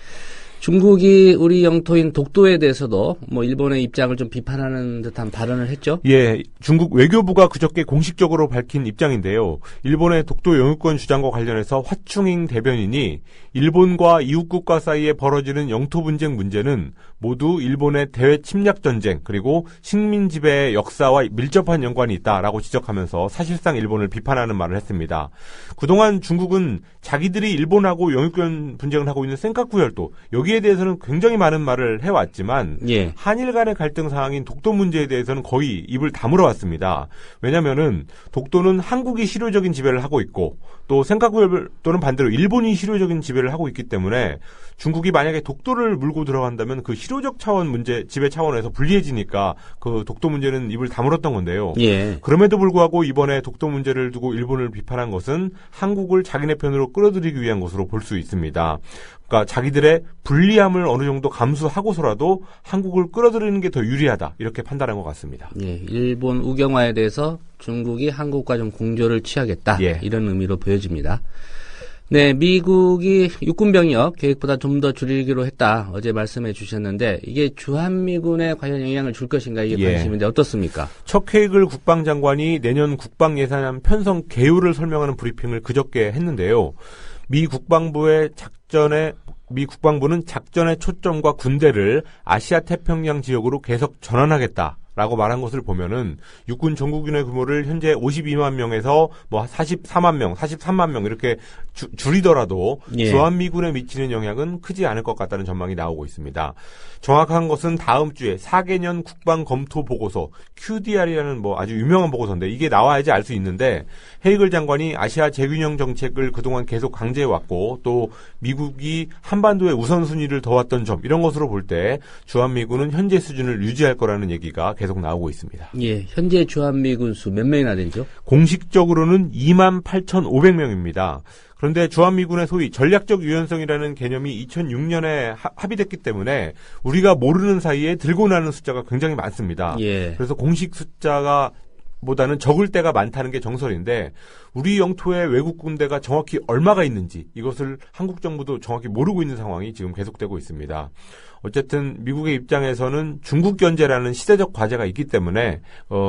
Speaker 3: 중국이 우리 영토인 독도에 대해서도 일본의 입장을 좀 비판하는 듯한 발언을 했죠?
Speaker 12: 예, 중국 외교부가 그저께 공식적으로 밝힌 입장인데요. 일본의 독도 영유권 주장과 관련해서 화충잉 대변인이 일본과 이웃국가 사이에 벌어지는 영토 분쟁 문제는 모두 일본의 대외 침략 전쟁 그리고 식민 지배의 역사와 밀접한 연관이 있다라고 지적하면서 사실상 일본을 비판하는 말을 했습니다. 그동안 중국은 자기들이 일본하고 영유권 분쟁을 하고 있는 센카쿠 열도 여기에 대해서는 굉장히 많은 말을 해왔지만 한일 간의 갈등 상황인 독도 문제에 대해서는 거의 입을 다물어 왔습니다. 왜냐하면은 독도는 한국이 실효적인 지배를 하고 있고 또 센카쿠 열도는 반대로 일본이 실효적인 지배를 하고 있기 때문에 중국이 만약에 독도를 물고 들어간다면 그 실효적 차원 문제, 지배 차원에서 불리해지니까 그 독도 문제는 입을 다물었던 건데요. 그럼에도 불구하고 이번에 독도 문제를 두고 일본을 비판한 것은 한국을 자기네 편으로 끌어들이기 위한 것으로 볼 수 있습니다. 그러니까 자기들의 불리함을 어느 정도 감수하고서라도 한국을 끌어들이는 게 더 유리하다. 이렇게 판단한 것 같습니다.
Speaker 3: 예, 일본 우경화에 대해서 중국이 한국과 좀 공조를 취하겠다. 이런 의미로 보여집니다. 네, 미국이 육군병력 계획보다 좀 더 줄이기로 했다. 어제 말씀해 주셨는데 이게 주한미군에 과연 영향을 줄 것인가 이게 관심인데 어떻습니까?
Speaker 12: 척 헤이글 국방장관이 내년 국방 예산안 편성 개요를 설명하는 브리핑을 그저께 했는데요. 미 국방부는 작전의 초점과 군대를 아시아 태평양 지역으로 계속 전환하겠다라고 말한 것을 보면은 육군 전국인의 규모를 현재 52만 명에서 44만 명, 43만 명 이렇게 줄이더라도 주한미군에 미치는 영향은 크지 않을 것 같다는 전망이 나오고 있습니다. 정확한 것은 다음 주에 4개년 국방 검토 보고서 QDR이라는 아주 유명한 보고서인데 이게 나와야지 알 수 있는데 헤이글 장관이 아시아 재균형 정책을 그동안 계속 강조해왔고 또 미국이 한반도의 우선순위를 둬왔던 점 이런 것으로 볼 때 주한미군은 현재 수준을 유지할 거라는 얘기가 계속 나오고 있습니다.
Speaker 3: 예, 현재 주한미군 수 몇 명이나 되죠?
Speaker 12: 공식적으로는 28,500명입니다. 그런데 주한미군의 소위 전략적 유연성이라는 개념이 2006년에 합의됐기 때문에 우리가 모르는 사이에 들고 나는 숫자가 굉장히 많습니다. 그래서 공식 숫자가 보다는 적을 때가 많다는 게 정설인데 우리 영토에 외국 군대가 정확히 얼마가 있는지 이것을 한국 정부도 정확히 모르고 있는 상황이 지금 계속되고 있습니다. 어쨌든 미국의 입장에서는 중국 견제라는 시대적 과제가 있기 때문에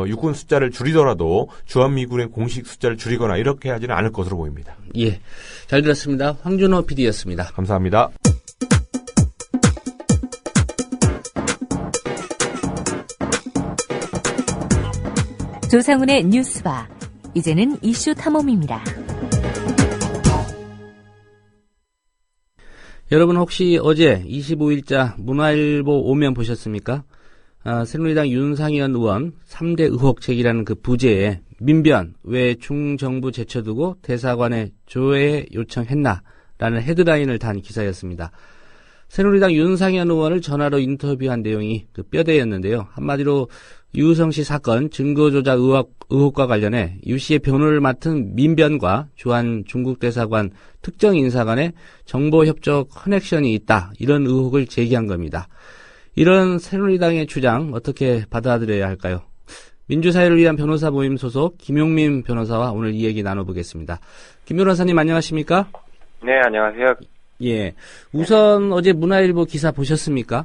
Speaker 12: 육군 숫자를 줄이더라도 주한미군의 공식 숫자를 줄이거나 이렇게 하지는 않을 것으로 보입니다.
Speaker 3: 예, 잘 들었습니다. 황준호 PD였습니다.
Speaker 12: 감사합니다.
Speaker 11: 조상훈의 뉴스바. 이제는 이슈 탐험입니다.
Speaker 3: 여러분 혹시 어제 25일자 문화일보 오면 보셨습니까? 새누리당 윤상현 의원 3대 의혹 제기라는 그 부제에 민변 왜 중정부 제쳐두고 대사관에 조회 요청했나 라는 헤드라인을 단 기사였습니다. 새누리당 윤상현 의원을 전화로 인터뷰한 내용이 그 뼈대였는데요. 한마디로 유우성 씨 사건 증거 조작 의혹과 관련해 유 씨의 변호를 맡은 민변과 주한 중국 대사관 특정 인사 간에 정보 협조 커넥션이 있다. 이런 의혹을 제기한 겁니다. 이런 새누리당의 주장 어떻게 받아들여야 할까요? 민주사회를 위한 변호사 모임 소속 김용민 변호사와 오늘 이 얘기 나눠보겠습니다. 김 변호사님 안녕하십니까?
Speaker 13: 네, 안녕하세요.
Speaker 3: 예. 우선 어제 문화일보 기사 보셨습니까?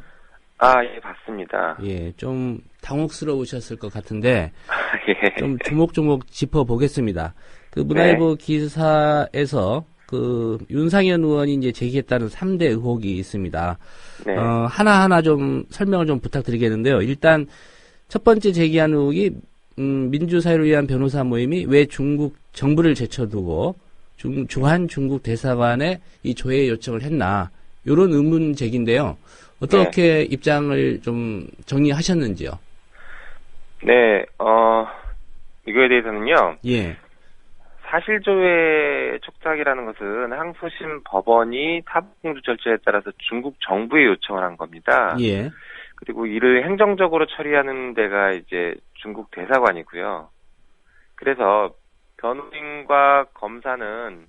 Speaker 13: 예, 봤습니다.
Speaker 3: 예, 좀 당혹스러우셨을 것 같은데,
Speaker 13: 예.
Speaker 3: 좀 조목조목 짚어보겠습니다. 그 문화일보 기사에서 윤상현 의원이 이제 제기했다는 3대 의혹이 있습니다.
Speaker 13: 네.
Speaker 3: 하나하나 좀 설명을 좀 부탁드리겠는데요. 일단, 첫 번째 제기한 의혹이, 민주사회를 위한 변호사 모임이 왜 중국 정부를 제쳐두고, 주한 중국 대사관에 이 조회 요청을 했나, 요런 의문 제기인데요. 어떻게 입장을 좀 정리하셨는지요?
Speaker 13: 네, 이거에 대해서는요.
Speaker 3: 예.
Speaker 13: 사실조회 촉탁이라는 것은 항소심 법원이 사법공조 절차에 따라서 중국 정부에 요청을 한 겁니다.
Speaker 3: 예.
Speaker 13: 그리고 이를 행정적으로 처리하는 데가 이제 중국 대사관이고요. 그래서 변호인과 검사는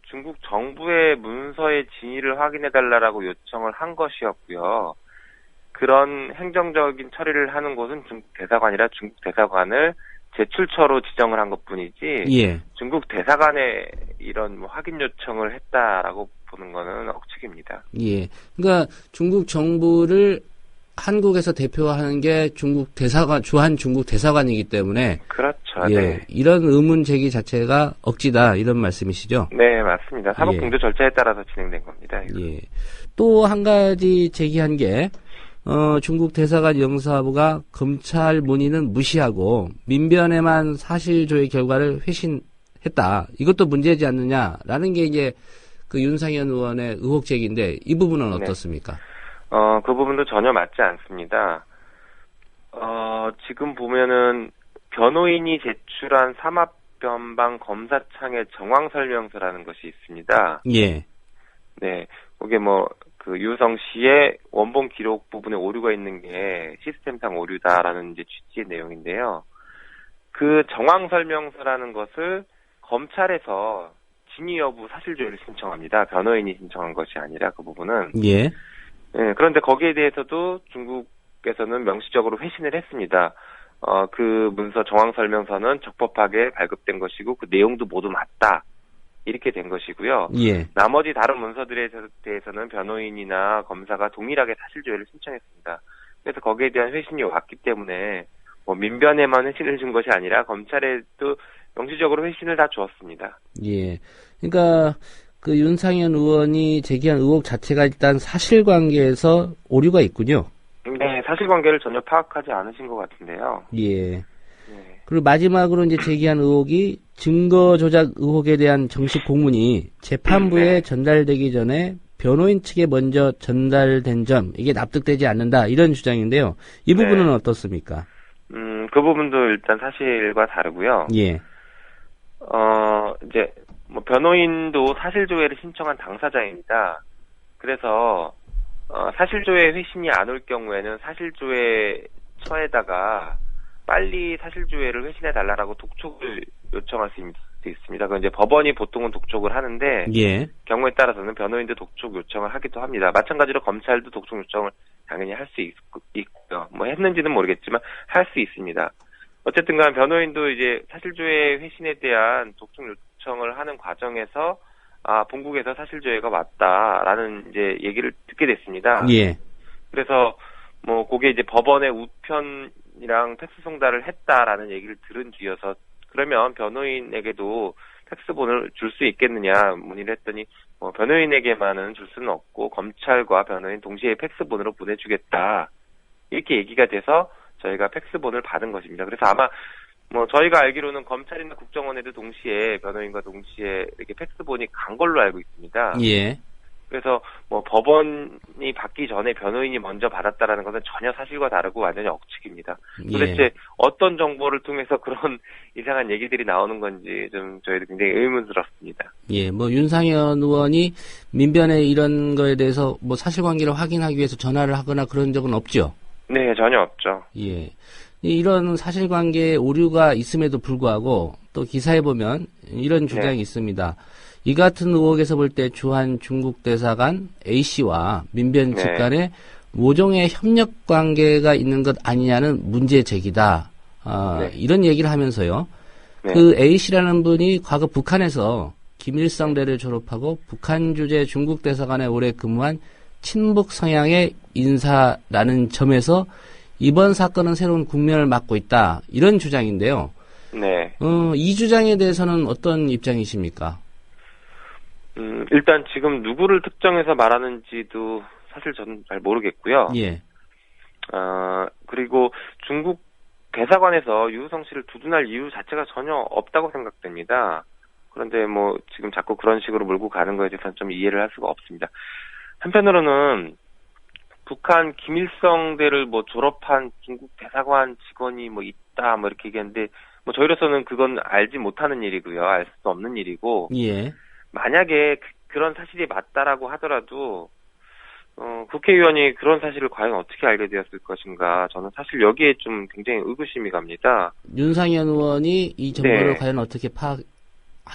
Speaker 13: 중국 정부의 문서의 진위를 확인해달라고 요청을 한 것이었고요. 그런 행정적인 처리를 하는 곳은 중국 대사관이라 중국 대사관을 제출처로 지정을 한 것뿐이지
Speaker 3: 예.
Speaker 13: 중국 대사관에 이런 확인 요청을 했다라고 보는 거는 억측입니다.
Speaker 3: 예. 그러니까 중국 정부를 한국에서 대표하는 게 중국 대사관, 주한 중국 대사관이기 때문에.
Speaker 13: 그렇죠.
Speaker 3: 예.
Speaker 13: 네.
Speaker 3: 이런 의문 제기 자체가 억지다, 이런 말씀이시죠?
Speaker 13: 네, 맞습니다. 사법공조 절차에 따라서 진행된 겁니다. 이거.
Speaker 3: 예. 또 한 가지 제기한 게, 중국 대사관 영사부가 검찰 문의는 무시하고 민변에만 사실조회 결과를 회신했다. 이것도 문제지 않느냐라는 게 이제 그 윤상현 의원의 의혹 제기인데 이 부분은 어떻습니까?
Speaker 13: 그 부분도 전혀 맞지 않습니다. 지금 보면은 변호인이 제출한 삼합변방 검사창의 정황 설명서라는 것이 있습니다.
Speaker 3: 예.
Speaker 13: 네. 거기에 유성 씨의 원본 기록 부분에 오류가 있는 게 시스템상 오류다라는 이제 취지의 내용인데요. 그 정황 설명서라는 것을 검찰에서 진위 여부 사실조회를 신청합니다. 변호인이 신청한 것이 아니라 그 부분은.
Speaker 3: 예.
Speaker 13: 네, 그런데 거기에 대해서도 중국에서는 명시적으로 회신을 했습니다. 그 문서 정황 설명서는 적법하게 발급된 것이고 그 내용도 모두 맞다. 이렇게 된 것이고요.
Speaker 3: 예.
Speaker 13: 나머지 다른 문서들에 대해서는 변호인이나 검사가 동일하게 사실조회를 신청했습니다. 그래서 거기에 대한 회신이 왔기 때문에 민변에만 회신을 준 것이 아니라 검찰에도 명시적으로 회신을 다 주었습니다.
Speaker 3: 예. 그러니까 그 윤상현 의원이 제기한 의혹 자체가 일단 사실관계에서 오류가 있군요.
Speaker 13: 네, 사실관계를 전혀 파악하지 않으신 것 같은데요.
Speaker 3: 예. 그리고 마지막으로 이제 제기한 의혹이 증거 조작 의혹에 대한 정식 공문이 재판부에 전달되기 전에 변호인 측에 먼저 전달된 점, 이게 납득되지 않는다, 이런 주장인데요. 이 부분은 어떻습니까?
Speaker 13: 그 부분도 일단 사실과 다르고요.
Speaker 3: 예.
Speaker 13: 변호인도 사실조회를 신청한 당사자입니다. 그래서, 사실조회 회신이 안 올 경우에는 사실조회처에다가 빨리 사실조회를 회신해달라고 독촉을 요청할 수 있습니다. 그건 이제 법원이 보통은 독촉을 하는데,
Speaker 3: 예.
Speaker 13: 경우에 따라서는 변호인도 독촉 요청을 하기도 합니다. 마찬가지로 검찰도 독촉 요청을 당연히 할 수 있고요. 했는지는 모르겠지만 할 수 있습니다. 어쨌든 간 변호인도 이제 사실조회 회신에 대한 독촉 요청을 하는 과정에서 본국에서 사실조회가 왔다라는 이제 얘기를 듣게 됐습니다.
Speaker 3: 예.
Speaker 13: 그래서 그게 이제 법원의 우편이랑 팩스 송달을 했다라는 얘기를 들은 뒤여서 그러면 변호인에게도 팩스본을 줄 수 있겠느냐 문의를 했더니 변호인에게만은 줄 수는 없고 검찰과 변호인 동시에 팩스본으로 보내주겠다 이렇게 얘기가 돼서 저희가 팩스본을 받은 것입니다. 그래서 아마 저희가 알기로는 검찰이나 국정원에도 동시에 변호인과 동시에 이렇게 팩스본이 간 걸로 알고 있습니다.
Speaker 3: 예.
Speaker 13: 그래서 법원이 받기 전에 변호인이 먼저 받았다라는 것은 전혀 사실과 다르고 완전히 억측입니다. 도대체 어떤 정보를 통해서 그런 이상한 얘기들이 나오는 건지 좀 저희도 굉장히 의문스럽습니다.
Speaker 3: 예, 윤상현 의원이 민변에 이런 거에 대해서 사실관계를 확인하기 위해서 전화를 하거나 그런 적은 없죠?
Speaker 13: 네, 전혀 없죠.
Speaker 3: 예. 이런 사실관계에 오류가 있음에도 불구하고 또 기사에 보면 이런 주장이 있습니다. 이 같은 의혹에서 볼 때 주한 중국 대사관 A씨와 민변 측 간에 모종의 협력 관계가 있는 것 아니냐는 문제 제기다.
Speaker 13: 네.
Speaker 3: 이런 얘기를 하면서요.
Speaker 13: 네.
Speaker 3: 그 A씨라는 분이 과거 북한에서 김일성대를 졸업하고 북한 주재 중국 대사관에 오래 근무한 친북 성향의 인사라는 점에서 이번 사건은 새로운 국면을 맞고 있다. 이런 주장인데요.
Speaker 13: 네.
Speaker 3: 이 주장에 대해서는 어떤 입장이십니까?
Speaker 13: 일단 지금 누구를 특정해서 말하는지도 사실 저는 잘 모르겠고요.
Speaker 3: 예.
Speaker 13: 그리고 중국 대사관에서 유우성 씨를 두둔할 이유 자체가 전혀 없다고 생각됩니다. 그런데 뭐 지금 자꾸 그런 식으로 몰고 가는 거에 대해서는 좀 이해를 할 수가 없습니다. 한편으로는 북한 김일성대를 뭐 졸업한 중국 대사관 직원이 뭐 있다 뭐 이렇게 얘기했는데 뭐 저희로서는 그건 알지 못하는 일이고요. 알 수 없는 일이고.
Speaker 3: 예.
Speaker 13: 만약에 그런 사실이 맞다라고 하더라도 국회의원이 그런 사실을 과연 어떻게 알게 되었을 것인가. 저는 사실 여기에 좀 굉장히 의구심이 갑니다.
Speaker 3: 윤상현 의원이 이 정보를
Speaker 13: 네.
Speaker 3: 과연 어떻게 파악한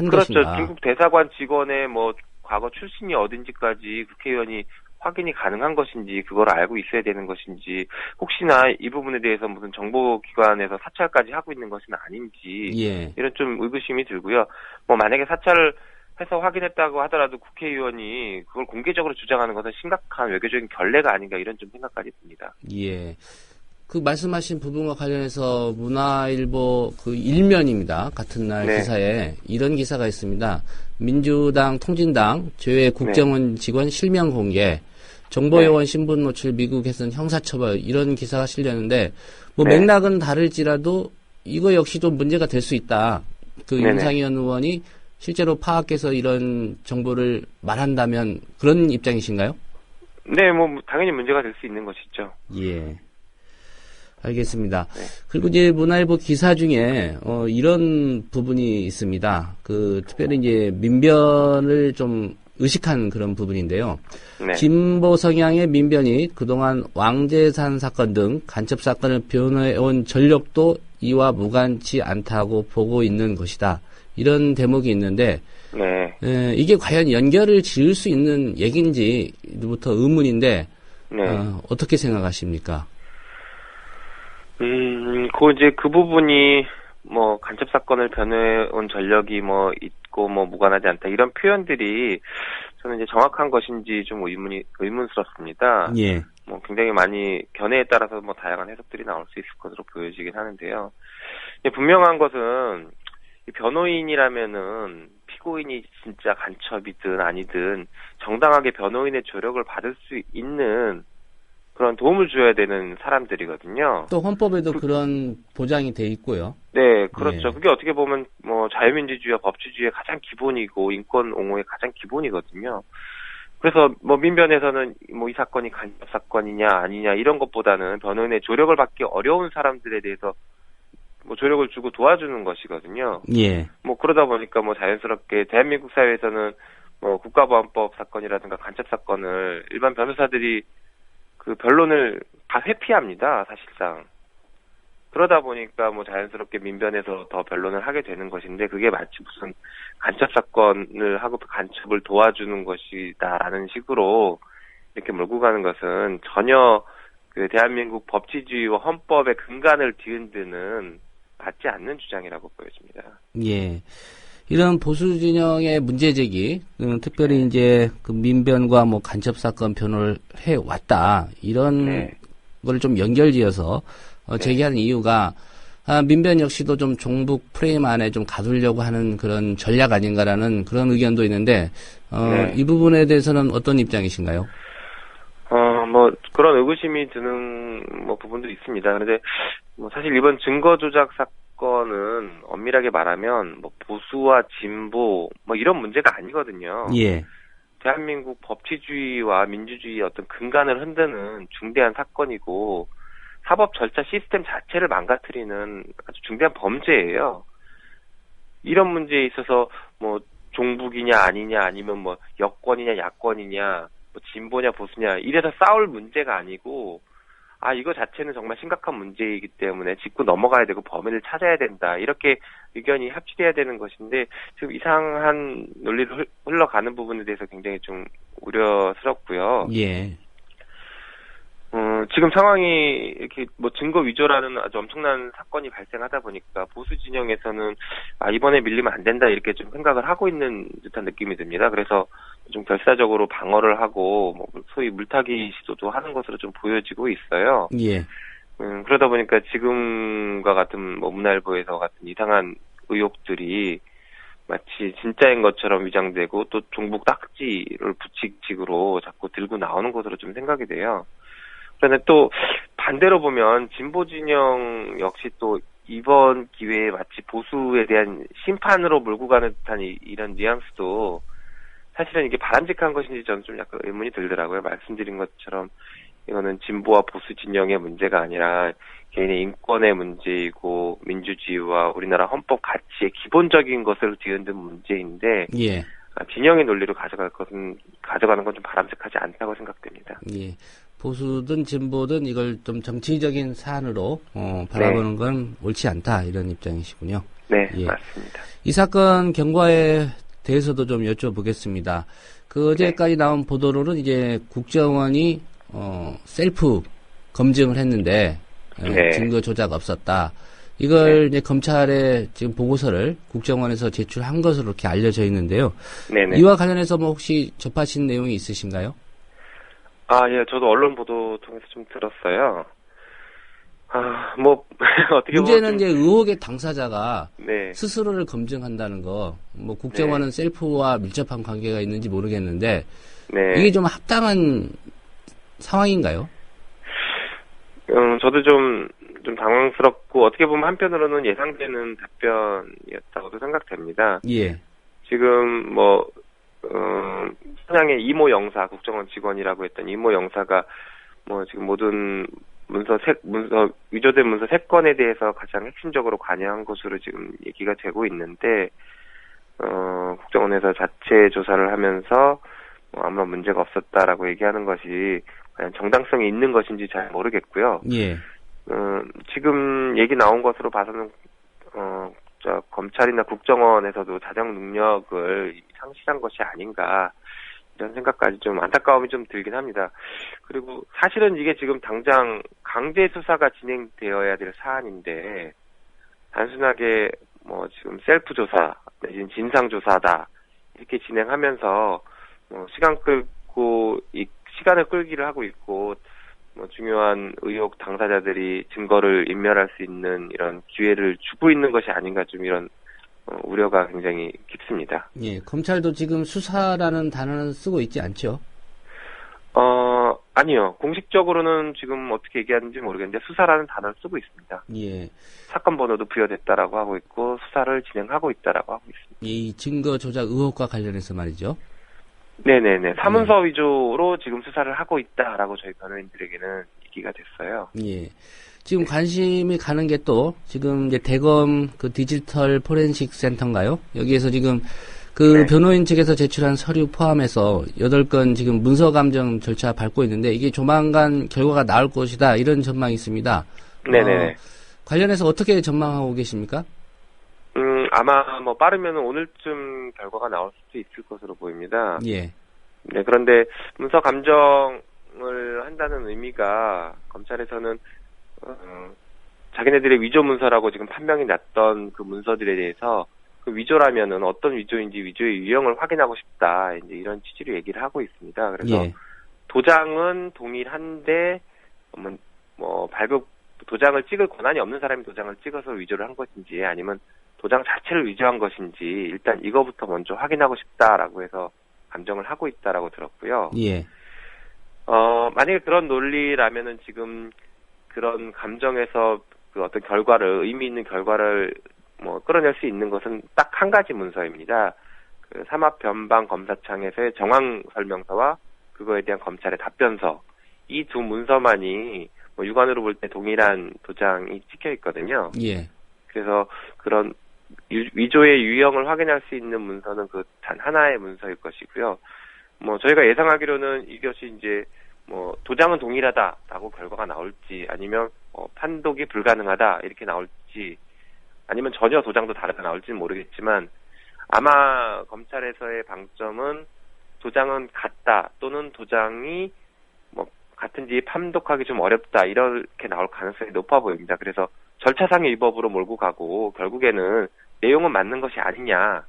Speaker 13: 그렇죠.
Speaker 3: 것인가.
Speaker 13: 중국 대사관 직원의 뭐 과거 출신이 어딘지까지 국회의원이 확인이 가능한 것인지 그걸 알고 있어야 되는 것인지 혹시나 이 부분에 대해서 무슨 정보기관에서 사찰까지 하고 있는 것은 아닌지
Speaker 3: 예.
Speaker 13: 이런 좀 의구심이 들고요. 뭐 만약에 사찰을 해서 확인했다고 하더라도 국회의원이 그걸 공개적으로 주장하는 것은 심각한 외교적인 결례가 아닌가 이런 좀 생각까지 듭니다.
Speaker 3: 예. 그 말씀하신 부분과 관련해서 문화일보 그 일면입니다. 같은 날
Speaker 13: 네.
Speaker 3: 기사에 이런 기사가 있습니다. 민주당 통진당 제외 국정원 직원 실명 공개, 정보요원 신분 노출 미국에서는 형사처벌 이런 기사가 실렸는데 뭐
Speaker 13: 네.
Speaker 3: 맥락은 다를지라도 이거 역시 좀 문제가 될 수 있다. 그
Speaker 13: 네네.
Speaker 3: 윤상현 의원이 실제로 파악해서 이런 정보를 말한다면 그런 입장이신가요?
Speaker 13: 네, 뭐 당연히 문제가 될 수 있는 것이죠.
Speaker 3: 예. 알겠습니다. 그리고 이제 문화일보 기사 중에 이런 부분이 있습니다. 그 특별히 이제 민변을 좀 의식한 그런 부분인데요.
Speaker 13: 네.
Speaker 3: 진보 성향의 민변이 그동안 왕재산 사건 등 간첩 사건을 변호해온 전력도 이와 무관치 않다고 보고 있는 것이다. 이런 대목이 있는데
Speaker 13: 네.
Speaker 3: 이게 과연 연결을 지을 수 있는 얘기인지부터 의문인데
Speaker 13: 네.
Speaker 3: 어떻게 생각하십니까?
Speaker 13: 그 부분이 뭐 간첩 사건을 변호해온 전력이 뭐 있고 뭐 무관하지 않다 이런 표현들이 저는 이제 정확한 것인지 좀 의문스럽습니다.
Speaker 3: 예.
Speaker 13: 뭐 굉장히 많이 견해에 따라서 뭐 다양한 해석들이 나올 수 있을 것으로 보여지긴 하는데요. 분명한 것은 이 변호인이라면은 피고인이 진짜 간첩이든 아니든 정당하게 변호인의 조력을 받을 수 있는 그런 도움을 줘야 되는 사람들이거든요.
Speaker 3: 또 헌법에도 그런 보장이 돼 있고요.
Speaker 13: 네, 그렇죠.
Speaker 3: 예.
Speaker 13: 그게 어떻게 보면 뭐 자유민주주의와 법치주의의 가장 기본이고 인권 옹호의 가장 기본이거든요. 그래서 뭐 민변에서는 뭐 이 사건이 간첩 사건이냐 아니냐 이런 것보다는 변호인의 조력을 받기 어려운 사람들에 대해서 뭐 조력을 주고 도와주는 것이거든요.
Speaker 3: 예.
Speaker 13: 뭐 그러다 보니까 뭐 자연스럽게 대한민국 사회에서는 뭐 국가보안법 사건이라든가 간첩 사건을 일반 변호사들이 그 변론을 다 회피합니다, 사실상. 그러다 보니까 뭐 자연스럽게 민변에서 더 변론을 하게 되는 것인데 그게 마치 무슨 간첩 사건을 하고 간첩을 도와주는 것이다라는 식으로 이렇게 몰고 가는 것은 전혀 그 대한민국 법치주의와 헌법의 근간을 뒤흔드는 맞지 않는 주장이라고 보여집니다.
Speaker 3: 예. 이런 보수 진영의 문제 제기, 특별히 이제 그 민변과 뭐 간첩 사건 변호를 해 왔다 이런 걸 좀 연결지어서 제기하는 이유가 민변 역시도 좀 종북 프레임 안에 좀 가두려고 하는 그런 전략 아닌가라는 그런 의견도 있는데 이 부분에 대해서는 어떤 입장이신가요?
Speaker 13: 뭐 그런 의구심이 드는 뭐 부분도 있습니다. 그런데 뭐 사실 이번 증거 조작 사건은 엄밀하게 말하면 뭐 보수와 진보 뭐 이런 문제가 아니거든요.
Speaker 3: 예.
Speaker 13: 대한민국 법치주의와 민주주의의 어떤 근간을 흔드는 중대한 사건이고 사법 절차 시스템 자체를 망가뜨리는 아주 중대한 범죄예요. 이런 문제에 있어서 뭐 종북이냐 아니냐 아니면 뭐 여권이냐 야권이냐 뭐 진보냐 보수냐 이래서 싸울 문제가 아니고 이거 자체는 정말 심각한 문제이기 때문에 짚고 넘어가야 되고 범인을 찾아야 된다. 이렇게 의견이 합치돼야 되는 것인데 지금 이상한 논리로 흘러가는 부분에 대해서 굉장히 좀 우려스럽고요.
Speaker 3: 예.
Speaker 13: 지금 상황이 이렇게 뭐 증거 위조라는 아주 엄청난 사건이 발생하다 보니까 보수 진영에서는 이번에 밀리면 안 된다 이렇게 좀 생각을 하고 있는 듯한 느낌이 듭니다. 그래서 좀 결사적으로 방어를 하고 뭐 소위 물타기 시도도 하는 것으로 좀 보여지고 있어요.
Speaker 3: 예.
Speaker 13: 그러다 보니까 지금과 같은 뭐 문화일보에서 같은 이상한 의혹들이 마치 진짜인 것처럼 위장되고 또 종북 딱지를 붙이식으로 자꾸 들고 나오는 것으로 좀 생각이 돼요. 그런데 또 반대로 보면 진보 진영 역시 또 이번 기회에 마치 보수에 대한 심판으로 몰고 가는 듯한 이런 뉘앙스도 사실은 이게 바람직한 것인지 저는 좀 약간 의문이 들더라고요. 말씀드린 것처럼 이거는 진보와 보수 진영의 문제가 아니라 개인의 인권의 문제이고 민주주의와 우리나라 헌법 가치의 기본적인 것을 뒤흔든 문제인데
Speaker 3: 예.
Speaker 13: 진영의 논리로 가져가는 건 좀 바람직하지 않다고 생각됩니다.
Speaker 3: 예. 보수든 진보든 이걸 좀 정치적인 사안으로 바라보는
Speaker 13: 네.
Speaker 3: 건 옳지 않다 이런 입장이시군요.
Speaker 13: 네,
Speaker 3: 예.
Speaker 13: 맞습니다.
Speaker 3: 이 사건 경과에 대해서도 좀 여쭤보겠습니다. 그 어제까지 나온 보도로는 이제 국정원이 셀프 검증을 했는데
Speaker 13: 네.
Speaker 3: 증거 조작 없었다. 이걸 이제 검찰에 지금 보고서를 국정원에서 제출한 것으로 이렇게 알려져 있는데요.
Speaker 13: 네네.
Speaker 3: 이와 관련해서 뭐 혹시 접하신 내용이 있으신가요?
Speaker 13: 예, 저도 언론 보도 통해서 좀 들었어요. 어떻게
Speaker 3: 문제는 이제 의혹의 당사자가
Speaker 13: 네.
Speaker 3: 스스로를 검증한다는 거, 뭐 국정원은 셀프와 밀접한 관계가 있는지 모르겠는데,
Speaker 13: 네.
Speaker 3: 이게 좀 합당한 상황인가요?
Speaker 13: 저도 좀 당황스럽고 어떻게 보면 한편으로는 예상되는 답변이었다고도 생각됩니다.
Speaker 3: 예.
Speaker 13: 지금 선양의 이모 영사, 국정원 직원이라고 했던 이모 영사가 지금 모든 위조된 문서 3건에 대해서 가장 핵심적으로 관여한 것으로 지금 얘기가 되고 있는데, 국정원에서 자체 조사를 하면서 아무런 문제가 없었다라고 얘기하는 것이 과연 정당성이 있는 것인지 잘 모르겠고요.
Speaker 3: 예.
Speaker 13: 지금 얘기 나온 것으로 봐서는, 검찰이나 국정원에서도 자정 능력을 상실한 것이 아닌가, 이런 생각까지 좀 안타까움이 좀 들긴 합니다. 그리고 사실은 이게 지금 당장 강제 수사가 진행되어야 될 사안인데, 단순하게 지금 셀프 조사, 내지는 진상 조사다, 이렇게 진행하면서, 시간을 끌기를 하고 있고, 중요한 의혹 당사자들이 증거를 인멸할 수 있는 이런 기회를 주고 있는 것이 아닌가, 좀 이런 우려가 굉장히 깊습니다.
Speaker 3: 예, 검찰도 지금 수사라는 단어는 쓰고 있지 않죠?
Speaker 13: 아니요. 공식적으로는 지금 어떻게 얘기하는지 모르겠는데 수사라는 단어를 쓰고 있습니다.
Speaker 3: 예.
Speaker 13: 사건 번호도 부여됐다라고 하고 있고 수사를 진행하고 있다라고 하고 있습니다.
Speaker 3: 이 증거 조작 의혹과 관련해서 말이죠.
Speaker 13: 네네네. 사문서 위조로 지금 수사를 하고 있다라고 저희 변호인들에게는 얘기가 됐어요.
Speaker 3: 예. 지금 관심이 가는 게 또 지금 이제 대검 그 디지털 포렌식 센터인가요? 여기에서 지금 그 변호인 측에서 제출한 서류 포함해서 8건 지금 문서 감정 절차 밟고 있는데 이게 조만간 결과가 나올 것이다 이런 전망이 있습니다.
Speaker 13: 네네.
Speaker 3: 관련해서 어떻게 전망하고 계십니까?
Speaker 13: 아마 빠르면 오늘쯤 결과가 나올 수도 있을 것으로 보입니다.
Speaker 3: 예.
Speaker 13: 네, 그런데 문서 감정을 한다는 의미가 검찰에서는 자기네들의 위조 문서라고 지금 판명이 났던 그 문서들에 대해서 그 위조라면은 어떤 위조인지 위조의 유형을 확인하고 싶다. 이제 이런 취지로 얘기를 하고 있습니다. 그래서
Speaker 3: 예.
Speaker 13: 도장은 동일한데 도장을 찍을 권한이 없는 사람이 도장을 찍어서 위조를 한 것인지 아니면 도장 자체를 위조한 것인지 일단 이거부터 먼저 확인하고 싶다라고 해서 감정을 하고 있다라고 들었고요.
Speaker 3: 예.
Speaker 13: 만약에 그런 논리라면은 지금 그런 감정에서 그 어떤 의미 있는 결과를 끌어낼 수 있는 것은 딱 한 가지 문서입니다. 그 삼합변방검사청에서의 정황 설명서와 그거에 대한 검찰의 답변서. 이 두 문서만이 육안으로 볼 때 동일한 도장이 찍혀 있거든요.
Speaker 3: 예.
Speaker 13: 그래서 그런 위조의 유형을 확인할 수 있는 문서는 그 단 하나의 문서일 것이고요. 저희가 예상하기로는 이것이 이제 도장은 동일하다라고 결과가 나올지 아니면 판독이 불가능하다 이렇게 나올지 아니면 전혀 도장도 다르게 나올지는 모르겠지만 아마 검찰에서의 방점은 도장은 같다 또는 도장이 같은 집 함독하기 좀 어렵다 이렇게 나올 가능성이 높아 보입니다. 그래서 절차상의 위법으로 몰고 가고 결국에는 내용은 맞는 것이 아니냐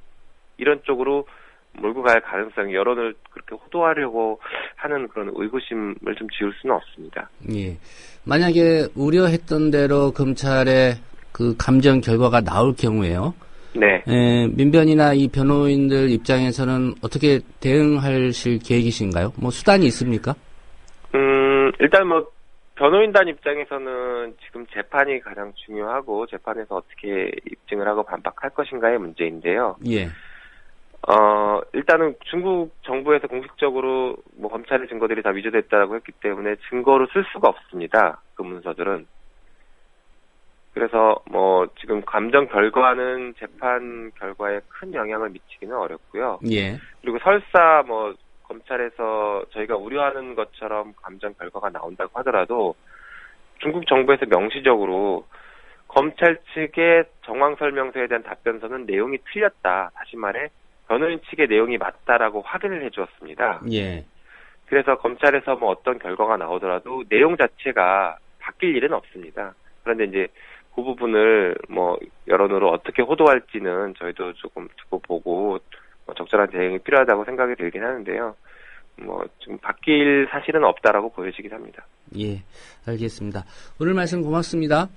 Speaker 13: 이런 쪽으로 몰고 갈 가능성이 여론을 그렇게 호도하려고 하는 그런 의구심을 좀 지울 수는 없습니다.
Speaker 3: 예. 만약에 우려했던 대로 검찰의 그 감정 결과가 나올 경우에요.
Speaker 13: 네.
Speaker 3: 민변이나 이 변호인들 입장에서는 어떻게 대응하실 계획이신가요? 뭐 수단이 있습니까?
Speaker 13: 일단 뭐 변호인단 입장에서는 지금 재판이 가장 중요하고 재판에서 어떻게 입증을 하고 반박할 것인가의 문제인데요.
Speaker 3: 예.
Speaker 13: 일단은 중국 정부에서 공식적으로 뭐 검찰의 증거들이 다 위조됐다라고 했기 때문에 증거로 쓸 수가 없습니다. 그 문서들은. 그래서 뭐 지금 감정 결과는 재판 결과에 큰 영향을 미치기는 어렵고요.
Speaker 3: 예.
Speaker 13: 그리고 설사 뭐 검찰에서 저희가 우려하는 것처럼 감정 결과가 나온다고 하더라도 중국 정부에서 명시적으로 검찰 측의 정황 설명서에 대한 답변서는 내용이 틀렸다. 다시 말해 변호인 측의 내용이 맞다라고 확인을 해주었습니다.
Speaker 3: 예.
Speaker 13: 그래서 검찰에서 뭐 어떤 결과가 나오더라도 내용 자체가 바뀔 일은 없습니다. 그런데 이제 그 부분을 뭐 여론으로 어떻게 호도할지는 저희도 조금 두고 보고 적절한 대응이 필요하다고 생각이 들긴 하는데요. 뭐 지금 바뀔 사실은 없다라고 보여지긴 합니다.
Speaker 3: 예, 알겠습니다. 오늘 말씀 고맙습니다.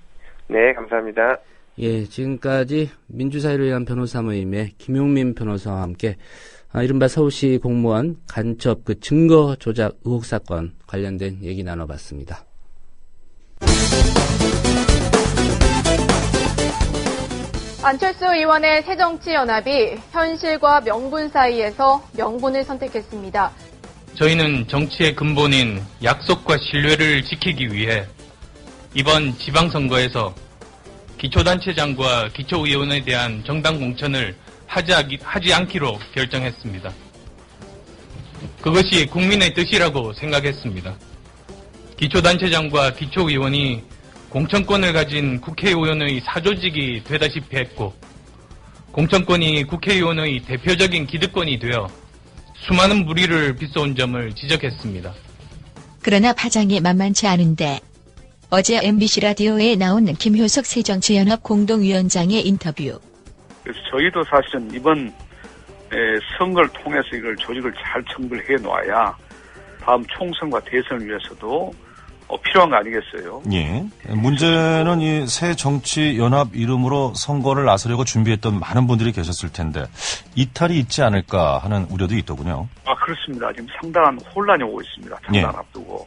Speaker 13: 네, 감사합니다.
Speaker 3: 예, 지금까지 민주사회를 위한 변호사 모임의 김용민 변호사와 함께 이른바 서울시 공무원 간첩 그 증거 조작 의혹 사건 관련된 얘기 나눠봤습니다.
Speaker 14: 안철수 의원의 새정치연합이 현실과 명분 사이에서 명분을 선택했습니다.
Speaker 15: 저희는 정치의 근본인 약속과 신뢰를 지키기 위해 이번 지방선거에서 기초단체장과 기초의원에 대한 정당 공천을 하지 않기로 결정했습니다. 그것이 국민의 뜻이라고 생각했습니다. 기초단체장과 기초의원이 공천권을 가진 국회의원의 사조직이 되다시피 했고 공천권이 국회의원의 대표적인 기득권이 되어 수많은 물의를 빚어온 점을 지적했습니다.
Speaker 7: 그러나 파장이 만만치 않은데 어제 MBC 라디오에 나온 김효석 새정치연합 공동위원장의 인터뷰.
Speaker 16: 그래서 저희도 사실은 이번 선거를 통해서 이걸 조직을 잘 정비를 해놓아야 다음 총선과 대선을 위해서도 필요한 거 아니겠어요?
Speaker 17: 예. 문제는 이 새 정치 연합 이름으로 선거를 나서려고 준비했던 많은 분들이 계셨을 텐데 이탈이 있지 않을까 하는 우려도 있더군요.
Speaker 16: 그렇습니다. 지금 상당한 혼란이 오고 있습니다. 장단 앞두고.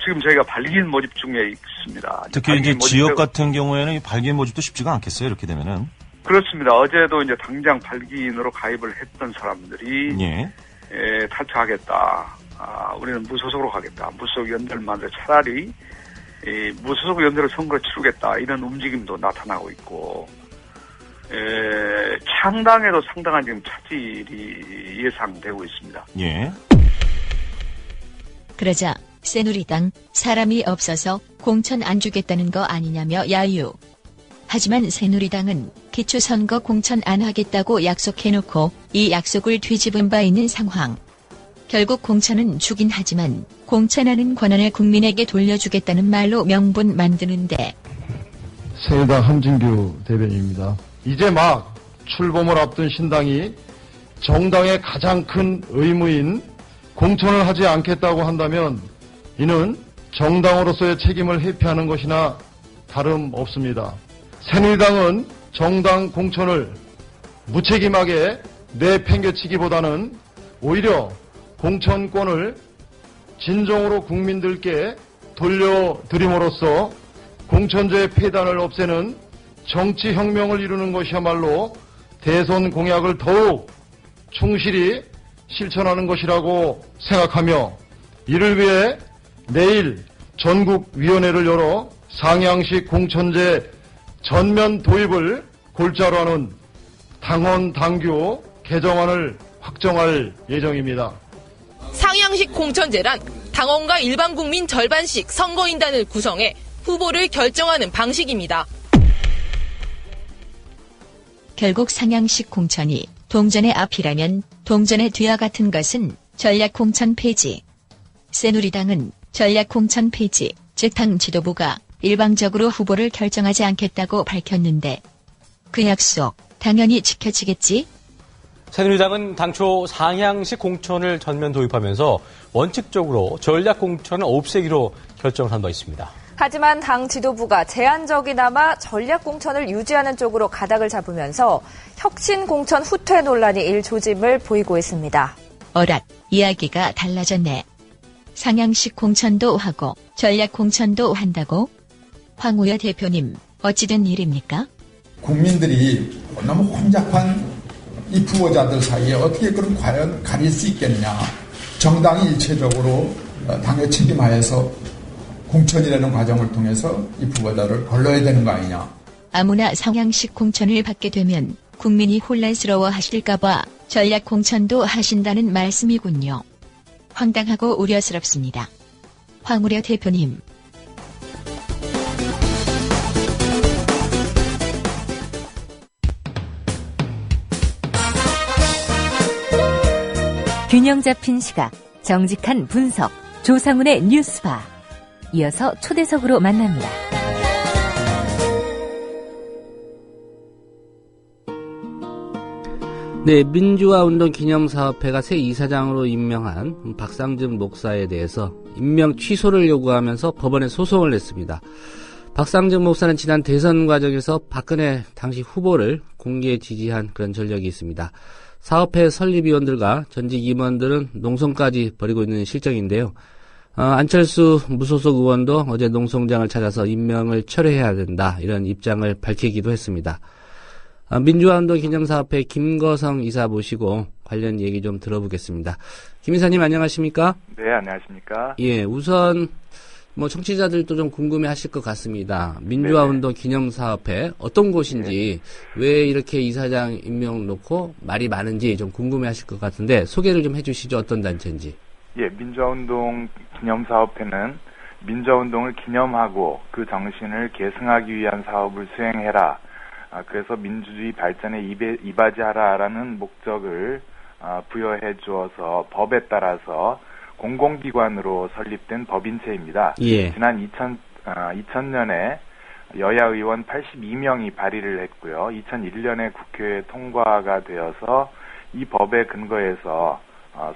Speaker 16: 지금 저희가 발기인 모집 중에 있습니다.
Speaker 17: 특히 이제 지역 같은 경우에는 이 발기인 모집도 쉽지가 않겠어요. 이렇게 되면은.
Speaker 16: 그렇습니다. 어제도 이제 당장 발기인으로 가입을 했던 사람들이 탈퇴하겠다. 우리는 무소속으로 가겠다. 무소속 연대를 만들어 차라리 무소속 연대로 선거를 치르겠다. 이런 움직임도 나타나고 있고 창당에도 상당한 지금 차질이 예상되고 있습니다.
Speaker 17: 예.
Speaker 7: 그러자 새누리당 사람이 없어서 공천 안 주겠다는 거 아니냐며 야유. 하지만 새누리당은 기초선거 공천 안 하겠다고 약속해놓고 이 약속을 뒤집은 바 있는 상황. 결국 공천은 주긴 하지만 공천하는 권한을 국민에게 돌려주겠다는 말로 명분 만드는데.
Speaker 18: 새누리당 함진규 대변인입니다. 이제 막 출범을 앞둔 신당이 정당의 가장 큰 의무인 공천을 하지 않겠다고 한다면 이는 정당으로서의 책임을 회피하는 것이나 다름없습니다. 새누리당은 정당 공천을 무책임하게 내팽개치기보다는 오히려 공천권을 진정으로 국민들께 돌려드림으로써 공천제의 폐단을 없애는 정치혁명을 이루는 것이야말로 대선 공약을 더욱 충실히 실천하는 것이라고 생각하며 이를 위해 내일 전국위원회를 열어 상향식 공천제 전면 도입을 골자로 하는 당원 당규 개정안을 확정할 예정입니다.
Speaker 19: 상향식 공천제란 당원과 일반 국민 절반씩 선거인단을 구성해 후보를 결정하는 방식입니다.
Speaker 7: 결국 상향식 공천이 동전의 앞이라면 동전의 뒤와 같은 것은 전략 공천 폐지. 새누리당은 전략 공천 폐지, 즉 당 지도부가 일방적으로 후보를 결정하지 않겠다고 밝혔는데 그 약속 당연히 지켜지겠지?
Speaker 20: 새누리당은 당초 상향식 공천을 전면 도입하면서 원칙적으로 전략 공천을 없애기로 결정을 한 바 있습니다.
Speaker 21: 하지만 당 지도부가 제한적이나마 전략 공천을 유지하는 쪽으로 가닥을 잡으면서 혁신 공천 후퇴 논란이 일조짐을 보이고 있습니다.
Speaker 7: 어랏, 이야기가 달라졌네. 상향식 공천도 하고 전략 공천도 한다고? 황우여 대표님, 어찌된 일입니까?
Speaker 22: 국민들이 너무 혼잡한 이 후보자들 사이에 어떻게 그럼 과연 가릴 수 있겠냐. 정당이 일체적으로 당의 책임하에서 공천이라는 과정을 통해서 이 후보자를 걸러야 되는 거 아니냐.
Speaker 7: 아무나 상향식 공천을 받게 되면 국민이 혼란스러워 하실까봐 전략 공천도 하신다는 말씀이군요. 황당하고 우려스럽습니다. 황우려 대표님.
Speaker 23: 균형 잡힌 시각, 정직한 분석, 조상훈의 뉴스바. 이어서 초대석으로 만납니다.
Speaker 3: 네, 민주화운동기념사업회가 새 이사장으로 임명한 박상증 목사에 대해서 임명 취소를 요구하면서 법원에 소송을 냈습니다. 박상증 목사는 지난 대선 과정에서 박근혜 당시 후보를 공개 지지한 그런 전력이 있습니다. 사업회 설립위원들과 전직 임원들은 농성까지 벌이고 있는 실정인데요. 안철수 무소속 의원도 어제 농성장을 찾아서 임명을 철회해야 된다, 이런 입장을 밝히기도 했습니다. 민주화운동 기념사업회 김거성 이사 모시고 관련 얘기 좀 들어보겠습니다. 김 이사님 안녕하십니까?
Speaker 24: 네, 안녕하십니까?
Speaker 3: 예, 우선 청취자들도 좀 궁금해하실 것 같습니다. 민주화운동 기념사업회 어떤 곳인지, 왜 이렇게 이사장 임명 놓고 말이 많은지 좀 궁금해하실 것 같은데 소개를 좀 해주시죠. 어떤 단체인지.
Speaker 24: 예, 민주화운동 기념사업회는 민주화운동을 기념하고 그 정신을 계승하기 위한 사업을 수행해라. 그래서 민주주의 발전에 이바지하라라는 목적을 부여해 주어서 법에 따라서 공공기관으로 설립된 법인체입니다.
Speaker 3: 예.
Speaker 24: 지난 2000년에 여야 의원 82명이 발의를 했고요. 2001년에 국회에 통과가 되어서 이 법에 근거해서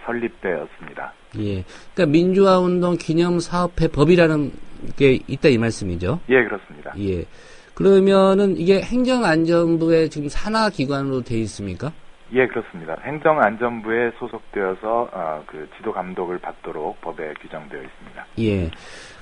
Speaker 24: 설립되었습니다.
Speaker 3: 예. 그러니까 민주화운동 기념사업회 법이라는 게 있다 이 말씀이죠?
Speaker 24: 예, 그렇습니다.
Speaker 3: 예. 그러면은 이게 행정안전부의 지금 산하기관으로 돼 있습니까?
Speaker 24: 예, 그렇습니다. 행정안전부에 소속되어서 그 지도 감독을 받도록 법에 규정되어 있습니다.
Speaker 3: 예.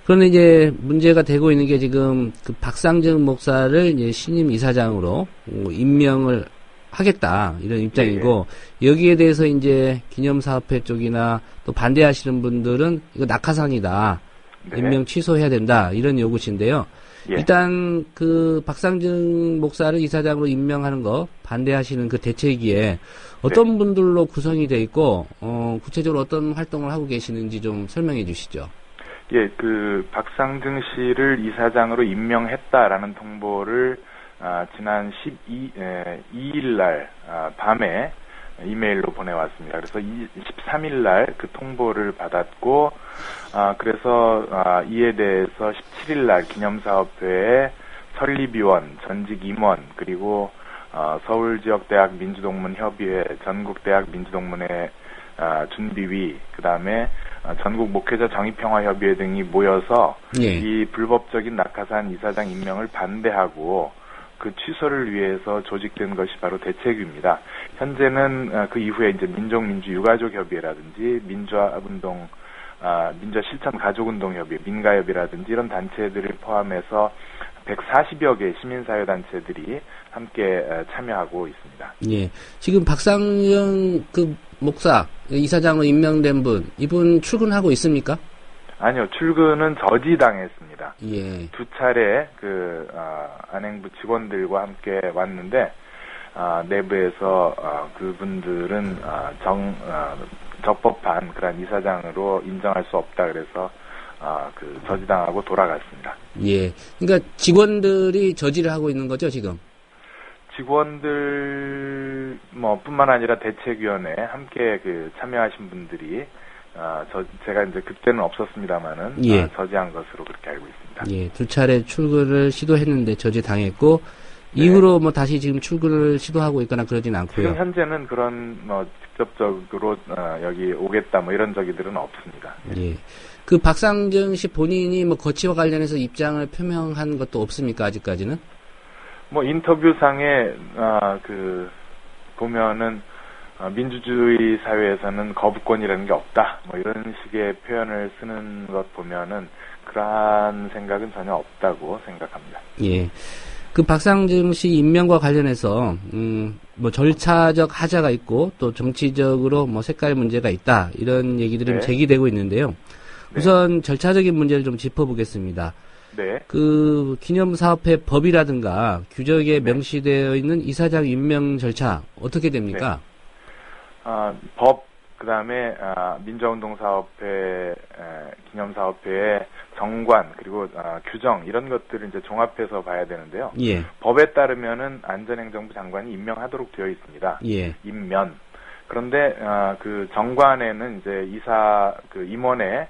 Speaker 3: 그런데 이제 문제가 되고 있는 게 지금 그 박상증 목사를 이제 신임 이사장으로 임명을 하겠다, 이런 입장이고, 여기에 대해서 이제 기념사업회 쪽이나 또 반대하시는 분들은 이거 낙하산이다, 임명 취소해야 된다, 이런 요구신데요. 일단 그 박상증 목사를 이사장으로 임명하는 거 반대하시는 그 대책위에 어떤 분들로 구성이 돼 있고 구체적으로 어떤 활동을 하고 계시는지 좀 설명해 주시죠.
Speaker 24: 예, 그 박상증 씨를 이사장으로 임명했다라는 통보를 지난 12일 날 밤에 이메일로 보내왔습니다. 그래서 13일 날 그 통보를 받았고, 그래서 이에 대해서 17일 날 기념사업회의 설립위원, 전직 임원, 그리고 서울지역대학 민주동문협의회, 전국대학 민주동문회 준비위, 그 다음에 전국 목회자 정의평화협의회 등이 모여서 이 불법적인 낙하산 이사장 임명을 반대하고 그 취소를 위해서 조직된 것이 바로 대책위입니다. 현재는 그 이후에 이제 민족민주유가족협의회라든지 민주화운동, 민주실천가족운동협의회, 민가협이라든지 이런 단체들을 포함해서 140여 개 시민사회단체들이 함께 참여하고 있습니다.
Speaker 3: 예. 지금 박상증 그 목사, 이사장으로 임명된 분, 이분 출근하고 있습니까?
Speaker 24: 아니요, 출근은 저지당했습니다.
Speaker 3: 예.
Speaker 24: 두 차례 안행부 직원들과 함께 왔는데 내부에서 그분들은 적법한 그런 이사장으로 인정할 수 없다 그래서 저지당하고 돌아갔습니다.
Speaker 3: 예. 그러니까 직원들이 저지를 하고 있는 거죠, 지금?
Speaker 24: 직원들 뿐만 아니라 대책위원회에 함께 참여하신 분들이 제가 이제 그때는 없었습니다만은
Speaker 3: 예.
Speaker 24: 저지한 것으로 그렇게 알고 있습니다.
Speaker 3: 예, 2차례 출근을 시도했는데 저지당했고 이후로 뭐 다시 지금 출근을 시도하고 있거나 그러진 않고요.
Speaker 24: 지금 현재는 그런 직접적으로 여기 오겠다 뭐 이런 저기들은 없습니다.
Speaker 3: 예. 그 박상정 씨 본인이 뭐 거치와 관련해서 입장을 표명한 것도 없습니까, 아직까지는?
Speaker 24: 뭐 인터뷰상에 보면은 민주주의 사회에서는 거부권이라는 게 없다. 뭐 이런 식의 표현을 쓰는 것 보면은 그러한 생각은 전혀 없다고 생각합니다.
Speaker 3: 예. 그 박상정 씨 임명과 관련해서 뭐 절차적 하자가 있고 또 정치적으로 뭐 색깔 문제가 있다 이런 얘기들이
Speaker 24: 네.
Speaker 3: 제기되고 있는데요. 우선 절차적인 문제를 좀 짚어보겠습니다.
Speaker 24: 네.
Speaker 3: 그 기념사업회 법이라든가 규정에 명시되어 있는 이사장 임명 절차 어떻게 됩니까?
Speaker 24: 법 그다음에 민주화운동사업회 기념사업회의 정관 그리고 규정 이런 것들을 이제 종합해서 봐야 되는데요.
Speaker 3: 예.
Speaker 24: 법에 따르면은 안전행정부 장관이 임명하도록 되어 있습니다.
Speaker 3: 예.
Speaker 24: 임면. 그런데 그 정관에는 이제 임원의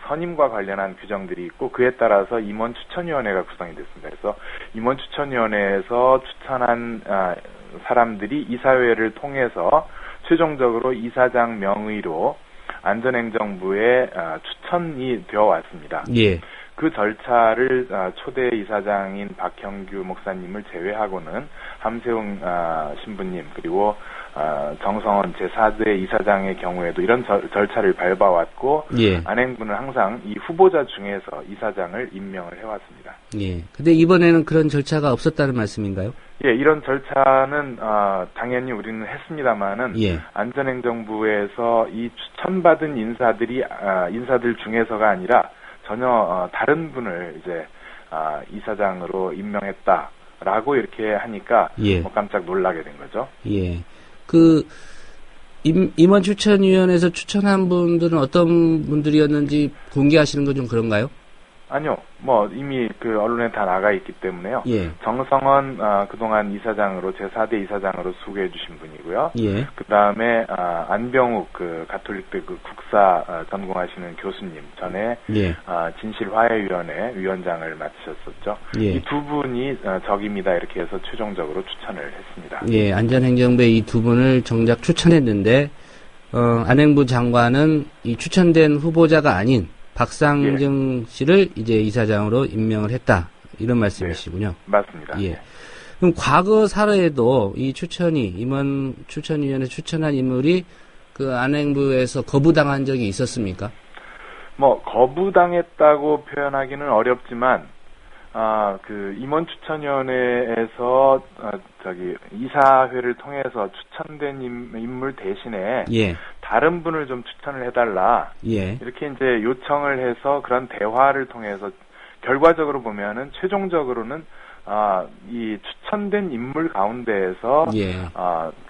Speaker 24: 선임과 관련한 규정들이 있고 그에 따라서 임원 추천위원회가 구성이 됐습니다. 그래서 임원 추천위원회에서 추천한 사람들이 이사회를 통해서 최종적으로 이사장 명의로 안전행정부에 추천이 되어 왔습니다.
Speaker 3: 예.
Speaker 24: 그 절차를 초대 이사장인 박형규 목사님을 제외하고는 함세웅 신부님 그리고 정성원 제4대 이사장의 경우에도 이런 절차를 밟아왔고
Speaker 3: 예.
Speaker 24: 안행부는 항상 이 후보자 중에서 이사장을 임명을 해왔습니다.
Speaker 3: 예. 근데 이번에는 그런 절차가 없었다는 말씀인가요?
Speaker 24: 예, 이런 절차는 당연히 우리는 했습니다만은
Speaker 3: 예.
Speaker 24: 안전행정부에서 이 추천받은 인사들 중에서가 아니라 전혀 다른 분을 이제 이사장으로 임명했다라고 이렇게 하니까
Speaker 3: 예.
Speaker 24: 뭐 깜짝 놀라게 된 거죠.
Speaker 3: 예. 그 임원 추천위원회에서 추천한 분들은 어떤 분들이었는지 공개하시는 건 좀 그런가요?
Speaker 24: 아니요, 뭐 이미 그 언론에 다 나가 있기 때문에요.
Speaker 3: 예.
Speaker 24: 정성원 그동안 이사장으로 제4대 이사장으로 수고해 주신 분이고요.
Speaker 3: 예.
Speaker 24: 그 다음에 안병욱 그 가톨릭대 그 국사 전공하시는 교수님 전에
Speaker 3: 예.
Speaker 24: 진실화해위원회 위원장을 맡으셨었죠.
Speaker 3: 예.
Speaker 24: 이 두 분이 적임이다 이렇게 해서 최종적으로 추천을 했습니다.
Speaker 3: 예, 안전행정부에 이 두 분을 정작 추천했는데 안행부 장관은 이 추천된 후보자가 아닌 박상정 씨를 이제 이사장으로 임명을 했다. 이런 말씀이시군요.
Speaker 24: 네, 맞습니다.
Speaker 3: 예. 그럼 과거 사례에도 이 임원 추천위원회 추천한 인물이 그 안행부에서 거부당한 적이 있었습니까?
Speaker 24: 뭐 거부당했다고 표현하기는 어렵지만 그 임원 추천위원회에서 이사회를 통해서 추천된 인물 대신에
Speaker 3: 예.
Speaker 24: 다른 분을 좀 추천을 해달라.
Speaker 3: 예.
Speaker 24: 이렇게 이제 요청을 해서 그런 대화를 통해서 결과적으로 보면은 최종적으로는 이 추천된 인물 가운데에서
Speaker 3: 예.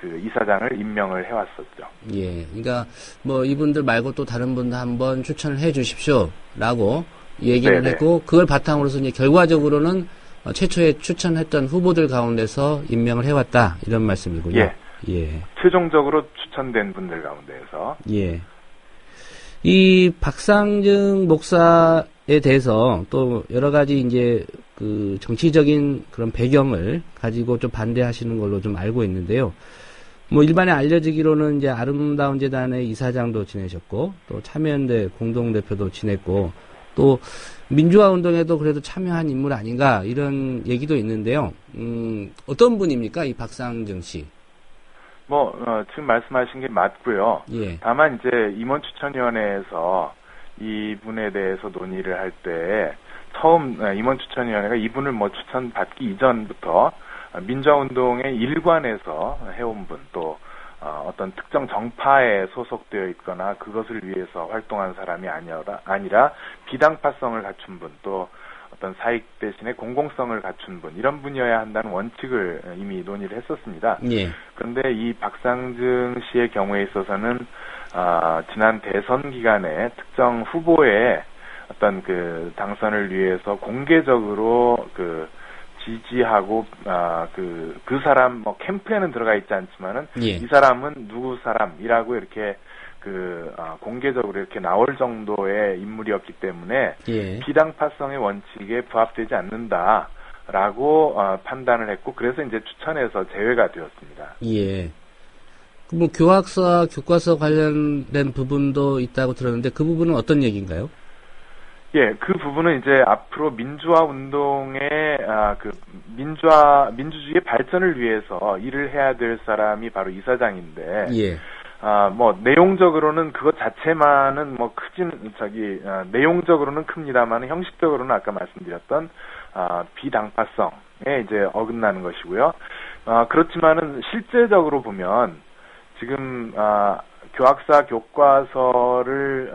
Speaker 24: 그 이사장을 임명을 해왔었죠.
Speaker 3: 예. 그러니까 뭐 이분들 말고 또 다른 분도 한번 추천을 해주십시오라고 얘기를
Speaker 24: 네네.
Speaker 3: 했고 그걸 바탕으로서 이제 결과적으로는 최초에 추천했던 후보들 가운데서 임명을 해왔다 이런 말씀이군요.
Speaker 24: 예.
Speaker 3: 예.
Speaker 24: 최종적으로 추천된 분들 가운데에서.
Speaker 3: 예. 이 박상정 목사에 대해서 또 여러 가지 이제 그 정치적인 그런 배경을 가지고 좀 반대하시는 걸로 좀 알고 있는데요. 뭐 일반에 알려지기로는 이제 아름다운 재단의 이사장도 지내셨고 또 참여연대 공동대표도 지냈고 또 민주화 운동에도 그래도 참여한 인물 아닌가 이런 얘기도 있는데요. 어떤 분입니까, 이 박상정 씨?
Speaker 24: 지금 말씀하신 게 맞고요.
Speaker 3: 예.
Speaker 24: 다만 이제 임원추천위원회에서 이분에 대해서 논의를 할 때 처음 임원추천위원회가 이분을 추천받기 이전부터 민주화운동의 일관에서 해온 분 또 어떤 특정 정파에 소속되어 있거나 그것을 위해서 활동한 사람이 아니라 비당파성을 갖춘 분 또 어떤 사익 대신에 공공성을 갖춘 분 이런 분이어야 한다는 원칙을 이미 논의를 했었습니다.
Speaker 3: 예.
Speaker 24: 그런데 이 박상정 씨의 경우에 있어서는 지난 대선 기간에 특정 후보의 어떤 그 당선을 위해서 공개적으로 그 지지하고 그 사람 캠프에는 들어가 있지 않지만은
Speaker 3: 예.
Speaker 24: 이 사람은 누구 사람이라고 이렇게 공개적으로 이렇게 나올 정도의 인물이었기 때문에
Speaker 3: 예.
Speaker 24: 비당파성의 원칙에 부합되지 않는다라고 판단을 했고 그래서 이제 추천해서 제외가 되었습니다.
Speaker 3: 예. 뭐 교학사, 교과서 관련된 부분도 있다고 들었는데 그 부분은 어떤 얘기인가요?
Speaker 24: 예, 그 부분은 이제 앞으로 민주화 운동의 민주주의의 발전을 위해서 일을 해야 될 사람이 바로 이사장인데,
Speaker 3: 예.
Speaker 24: 뭐 내용적으로는 그것 자체만은 뭐 내용적으로는 큽니다만 형식적으로는 아까 말씀드렸던 비당파성에 이제 어긋나는 것이고요. 그렇지만은 실제적으로 보면 지금 교학사 교과서를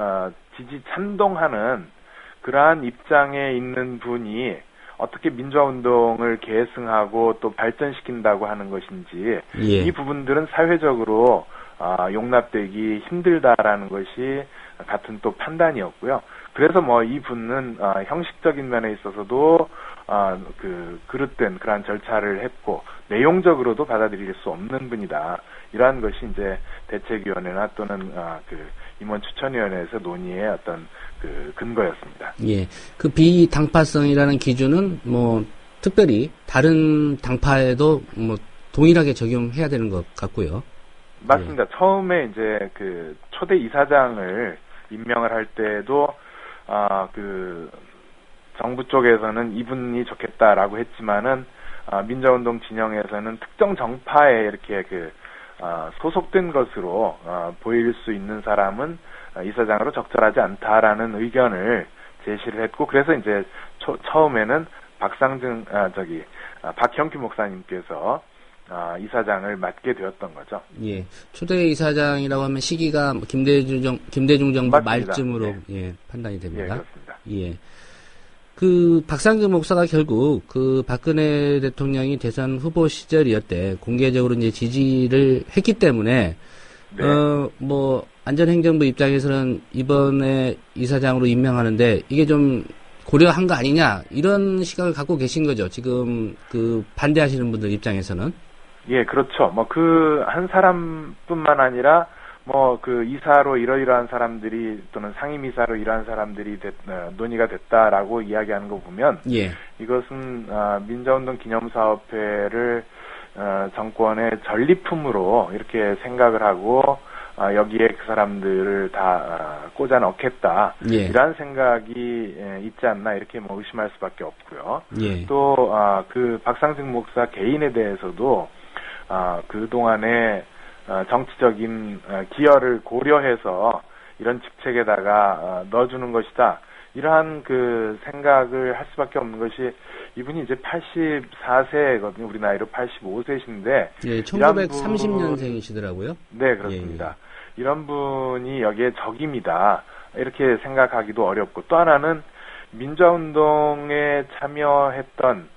Speaker 24: 지지 찬동하는 그러한 입장에 있는 분이 어떻게 민주화운동을 계승하고 또 발전시킨다고 하는 것인지
Speaker 3: 예.
Speaker 24: 이 부분들은 사회적으로 용납되기 힘들다라는 것이 같은 또 판단이었고요. 그래서 뭐 이 분은 형식적인 면에 있어서도 그릇된 그러한 절차를 했고 내용적으로도 받아들일 수 없는 분이다. 이러한 것이 이제 대책위원회나 또는 임원 추천위원회에서 논의의 어떤 근거였습니다.
Speaker 3: 예. 그 비당파성이라는 기준은 뭐 특별히 다른 당파에도 뭐 동일하게 적용해야 되는 것 같고요.
Speaker 24: 맞습니다.
Speaker 3: 예.
Speaker 24: 처음에 이제 초대 이사장을 임명을 할 때도 정부 쪽에서는 이분이 좋겠다라고 했지만은 민주화운동 진영에서는 특정 정파에 이렇게 소속된 것으로 보일 수 있는 사람은 이사장으로 적절하지 않다라는 의견을 제시를 했고 그래서 이제 처음에는 박형규 목사님께서 이사장을 맡게 되었던 거죠.
Speaker 3: 예. 초대 이사장이라고 하면 시기가 김대중 정부
Speaker 24: 맞습니다.
Speaker 3: 말쯤으로
Speaker 24: 네.
Speaker 3: 예, 판단이 됩니다.
Speaker 24: 예, 그렇습니다.
Speaker 3: 예. 박상규 목사가 결국 박근혜 대통령이 대선 후보 시절이었대 공개적으로 이제 지지를 했기 때문에
Speaker 24: 네.
Speaker 3: 안전행정부 입장에서는 이번에 이사장으로 임명하는데 이게 좀 고려한 거 아니냐 이런 시각을 갖고 계신 거죠. 지금 반대하시는 분들 입장에서는.
Speaker 24: 예, 그렇죠. 한 사람뿐만 아니라 이사로 이러이러한 사람들이 또는 상임이사로 이러한 사람들이 논의가 됐다라고 이야기하는 거 보면
Speaker 3: 예.
Speaker 24: 이것은 민주화운동 기념사업회를 정권의 전리품으로 이렇게 생각을 하고 여기에 그 사람들을 다 꽂아 넣겠다
Speaker 3: 예.
Speaker 24: 이러한 생각이 있지 않나 이렇게 의심할 수밖에 없고요.
Speaker 3: 예.
Speaker 24: 또 박상승 목사 개인에 대해서도 그동안에 정치적인 기여를 고려해서 이런 직책에다가 넣어주는 것이다. 이러한 생각을 할 수밖에 없는 것이 이분이 이제 84세거든요. 우리 나이로 85세신데.
Speaker 3: 예, 1930년생이시더라고요.
Speaker 24: 네, 그렇습니다. 예. 이런 분이 여기에 적임이다. 이렇게 생각하기도 어렵고 또 하나는 민주화운동에 참여했던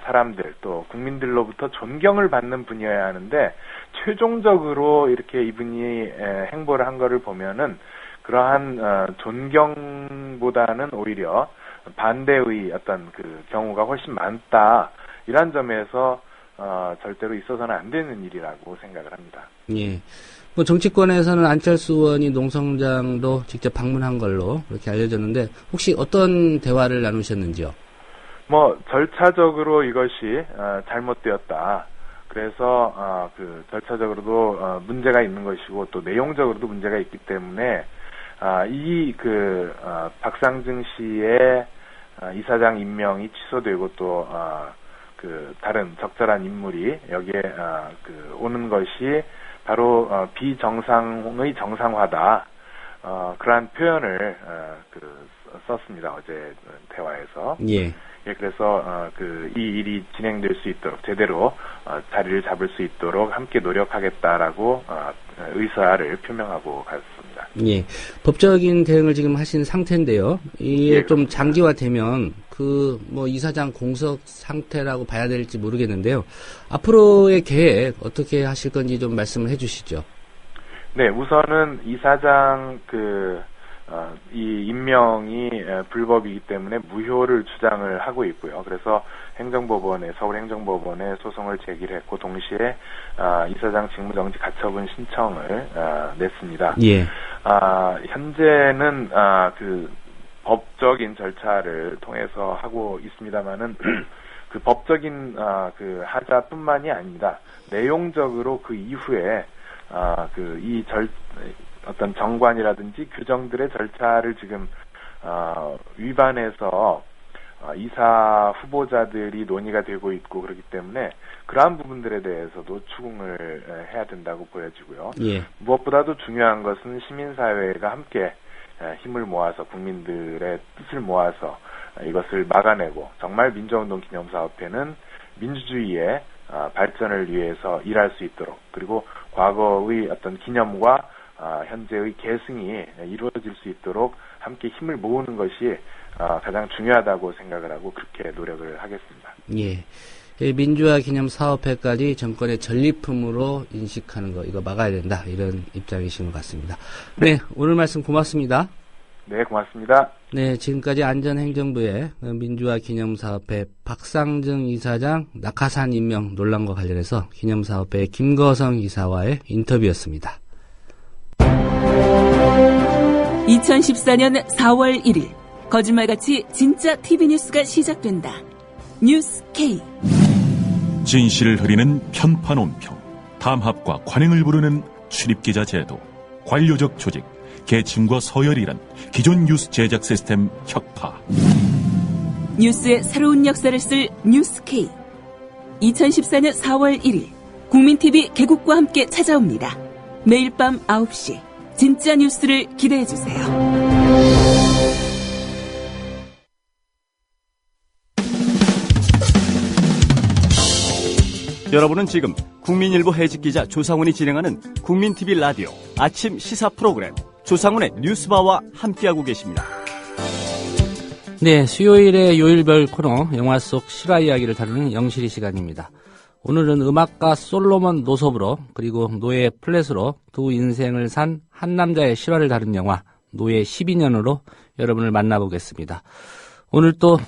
Speaker 24: 사람들 또 국민들로부터 존경을 받는 분이어야 하는데 최종적으로 이렇게 이분이 행보를 한 거를 보면은 그러한 존경보다는 오히려 반대의 어떤 경우가 훨씬 많다. 이러한 점에서 절대로 있어서는 안 되는 일이라고 생각을 합니다.
Speaker 3: 예. 정치권에서는 안철수 의원이 농성장도 직접 방문한 걸로 그렇게 알려졌는데 혹시 어떤 대화를 나누셨는지요?
Speaker 24: 절차적으로 이것이 잘못되었다. 그래서 절차적으로도 문제가 있는 것이고 또 내용적으로도 문제가 있기 때문에 박상증 씨의 이사장 임명이 취소되고 또 다른 적절한 인물이 여기에 오는 것이 바로 비정상의 정상화다. 그러한 표현을 썼습니다. 어제 대화에서.
Speaker 3: 예.
Speaker 24: 예, 그래서 이 일이 진행될 수 있도록 제대로 자리를 잡을 수 있도록 함께 노력하겠다라고 의사를 표명하고 갔습니다.
Speaker 3: 예, 법적인 대응을 지금 하신 상태인데요. 이게
Speaker 24: 예,
Speaker 3: 좀 장기화되면 이사장 공석 상태라고 봐야 될지 모르겠는데요. 앞으로의 계획 어떻게 하실 건지 좀 말씀을 해주시죠.
Speaker 24: 네, 우선은 이사장 이 임명이 불법이기 때문에 무효를 주장을 하고 있고요. 그래서 서울행정법원에 소송을 제기를 했고 동시에 이사장 직무정지 가처분 신청을 냈습니다.
Speaker 3: 예.
Speaker 24: 현재는 그 법적인 절차를 통해서 하고 있습니다만은 그 법적인 그 하자뿐만이 아닙니다. 내용적으로 그 이후에 어떤 정관이라든지 규정들의 절차를 지금 위반해서 이사 후보자들이 논의가 되고 있고 그렇기 때문에 그러한 부분들에 대해서도 추궁을 해야 된다고 보여지고요.
Speaker 3: 예.
Speaker 24: 무엇보다도 중요한 것은 시민사회가 함께 힘을 모아서 국민들의 뜻을 모아서 이것을 막아내고 정말 민주화운동 기념사업회는 민주주의의 발전을 위해서 일할 수 있도록 그리고 과거의 어떤 기념과 현재의 계승이 이루어질 수 있도록 함께 힘을 모으는 것이 가장 중요하다고 생각을 하고 그렇게 노력을 하겠습니다.
Speaker 3: 예. 민주화 기념 사업회까지 정권의 전리품으로 인식하는 거 이거 막아야 된다 이런 입장이신 것 같습니다. 네, 오늘 말씀 고맙습니다.
Speaker 24: 네, 고맙습니다.
Speaker 3: 네, 지금까지 안전행정부의 민주화 기념사업회 박상정 이사장 낙하산 임명 논란과 관련해서 기념사업회 김거성 이사와의 인터뷰였습니다.
Speaker 11: 2014년 4월 1일 거짓말같이 진짜 TV뉴스가 시작된다. 뉴스 K.
Speaker 1: 진실을 흐리는 편파 논평, 담합과 관행을 부르는 출입기자 제도, 관료적 조직, 계층과 서열이란 기존 뉴스 제작 시스템 혁파.
Speaker 11: 뉴스의 새로운 역사를 쓸 뉴스 K. 2014년 4월 1일 국민TV 개국과 함께 찾아옵니다. 매일 밤 9시 진짜 뉴스를 기대해주세요.
Speaker 2: 여러분은 지금 국민일보 해직기자 조상훈이 진행하는 국민TV 라디오 아침 시사 프로그램 조상훈의 뉴스바와 함께하고 계십니다.
Speaker 3: 네, 수요일의 요일별 코너 영화 속 실화 이야기를 다루는 영실이 시간입니다. 오늘은 음악가 솔로몬 노섭으로 그리고 노예 플랫으로 두 인생을 산 한 남자의 실화를 다룬 영화 노예 12년으로 여러분을 만나보겠습니다. 오늘 또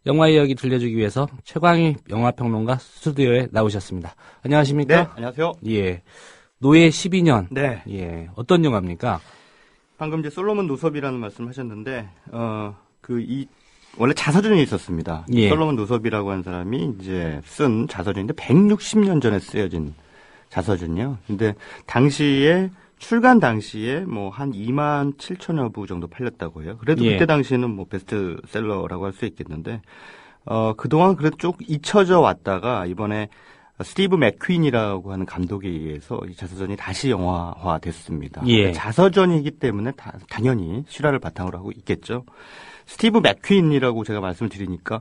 Speaker 3: 영화 이야기 들려주기 위해서 최광희 영화평론가 스튜디오에 나오셨습니다. 안녕하십니까?
Speaker 4: 네, 안녕하세요.
Speaker 3: 예, 노예 12년.
Speaker 4: 네.
Speaker 3: 예, 어떤 영화입니까?
Speaker 4: 방금 이제 솔로몬 노섭이라는 말씀하셨는데 원래 자서전이 있었습니다.
Speaker 3: 예.
Speaker 4: 솔로몬 노섭이라고 하는 사람이 이제 쓴 자서전인데 160년 전에 쓰여진 자서전이요. 근데 출간 당시에 뭐 한 2만 7천여 부 정도 팔렸다고 해요. 그래도
Speaker 3: 예.
Speaker 4: 그때 당시에는 뭐 베스트셀러라고 할 수 있겠는데, 그동안 그래도 쭉 잊혀져 왔다가 이번에 스티브 맥퀸이라고 하는 감독에 의해서 이 자서전이 다시 영화화 됐습니다.
Speaker 3: 예.
Speaker 4: 자서전이기 때문에 당연히 실화를 바탕으로 하고 있겠죠. 스티브 맥퀸이라고 제가 말씀을 드리니까,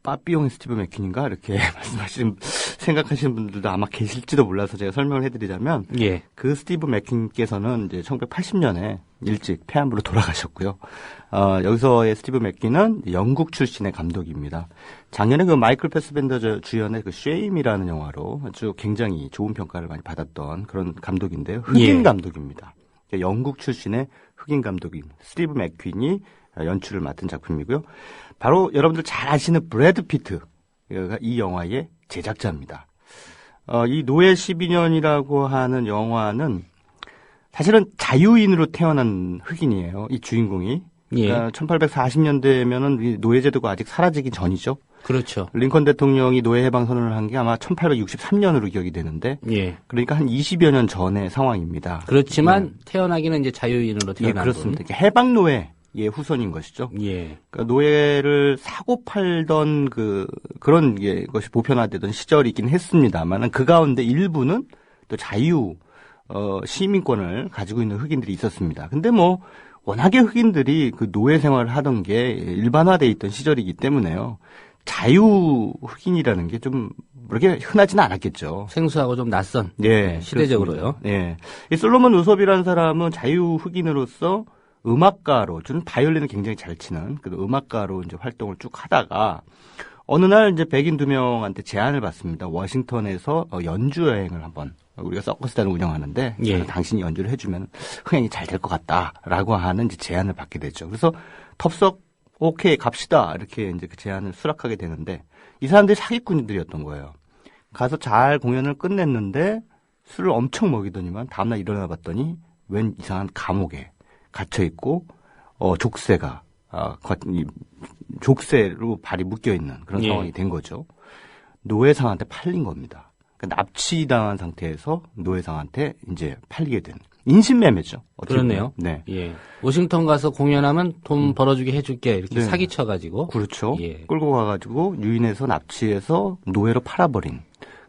Speaker 4: 빠삐용의 스티브 맥퀸인가? 이렇게 생각하시는 분들도 아마 계실지도 몰라서 제가 설명을 해드리자면,
Speaker 3: 예.
Speaker 4: 그 스티브 맥퀸께서는 이제 1980년에 일찍 폐암으로 돌아가셨고요. 여기서의 스티브 맥퀸은 영국 출신의 감독입니다. 작년에 그 마이클 패스벤더 주연의 그 쉐임이라는 영화로 아주 굉장히 좋은 평가를 많이 받았던 그런 감독인데요. 흑인
Speaker 3: 예.
Speaker 4: 감독입니다. 영국 출신의 흑인 감독인 스티브 맥퀸이 연출을 맡은 작품이고요. 바로 여러분들 잘 아시는 브래드 피트가 이 영화의 제작자입니다. 이 노예 12년이라고 하는 영화는 사실은 자유인으로 태어난 흑인이에요. 이 주인공이.
Speaker 3: 예.
Speaker 4: 그러니까 1840년대면은 노예제도가 아직 사라지기 전이죠.
Speaker 3: 그렇죠.
Speaker 4: 링컨 대통령이 노예 해방 선언을 한 게 아마 1863년으로 기억이 되는데,
Speaker 3: 예.
Speaker 4: 그러니까 한 20여 년 전의 상황입니다.
Speaker 3: 그렇지만 태어나기는 이제 자유인으로 태어난
Speaker 4: 예, 그렇습니다. 해방 노예. 예, 후손인 것이죠.
Speaker 3: 예.
Speaker 4: 그러니까 노예를 사고 팔던 그런 것이 보편화되던 시절이긴 했습니다만은 그 가운데 일부는 또 시민권을 가지고 있는 흑인들이 있었습니다. 근데 워낙에 흑인들이 그 노예 생활을 하던 게 일반화돼 있던 시절이기 때문에요. 자유 흑인이라는 게 좀 그렇게 흔하지는 않았겠죠.
Speaker 3: 생소하고 좀 낯선.
Speaker 4: 예,
Speaker 3: 시대적으로요.
Speaker 4: 그렇습니다. 예. 이 솔로몬 노섭이라는 사람은 자유 흑인으로서 음악가로, 저는 바이올린을 굉장히 잘 치는 그 음악가로 이제 활동을 쭉 하다가 어느 날 이제 백인 2명한테 제안을 받습니다. 워싱턴에서 연주 여행을 한번 우리가 서커스단을 운영하는데
Speaker 3: 예.
Speaker 4: 당신이 연주를 해주면 흥행이 잘 될 것 같다라고 하는 이제 제안을 받게 되죠. 그래서 텁석 오케이 갑시다 이렇게 이제 그 제안을 수락하게 되는데 이 사람들이 사기꾼들이었던 거예요. 가서 잘 공연을 끝냈는데 술을 엄청 먹이더니만 다음날 일어나 봤더니 웬 이상한 감옥에 갇혀 있고 족쇄가 족쇄로 발이 묶여 있는 그런
Speaker 3: 예.
Speaker 4: 상황이 된 거죠. 노예상한테 팔린 겁니다. 그러니까 납치당한 상태에서 노예상한테 이제 팔리게 된 인신매매죠.
Speaker 3: 그렇네요.
Speaker 4: 네.
Speaker 3: 예. 워싱턴 가서 공연하면 돈 벌어주게 해줄게 이렇게
Speaker 4: 네.
Speaker 3: 사기쳐가지고.
Speaker 4: 그렇죠.
Speaker 3: 예.
Speaker 4: 끌고 가가지고 유인해서 납치해서 노예로 팔아버린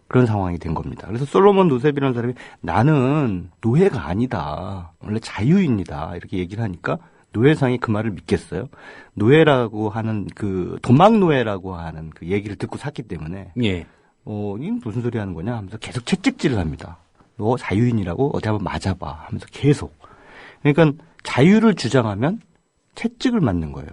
Speaker 4: 그런 상황이 된 겁니다. 그래서 솔로몬 노셉이라는 사람이 나는 노예가 아니다. 원래 자유인이다. 이렇게 얘기를 하니까 노예상이 그 말을 믿겠어요. 노예라고 하는 그 도망노예라고 하는 그 얘기를 듣고 샀기 때문에
Speaker 3: 예.
Speaker 4: 이 무슨 소리 하는 거냐 하면서 계속 채찍질을 합니다. 너 자유인이라고 어디 한번 맞아봐 하면서 계속. 그러니까 자유를 주장하면 채찍을 맞는 거예요.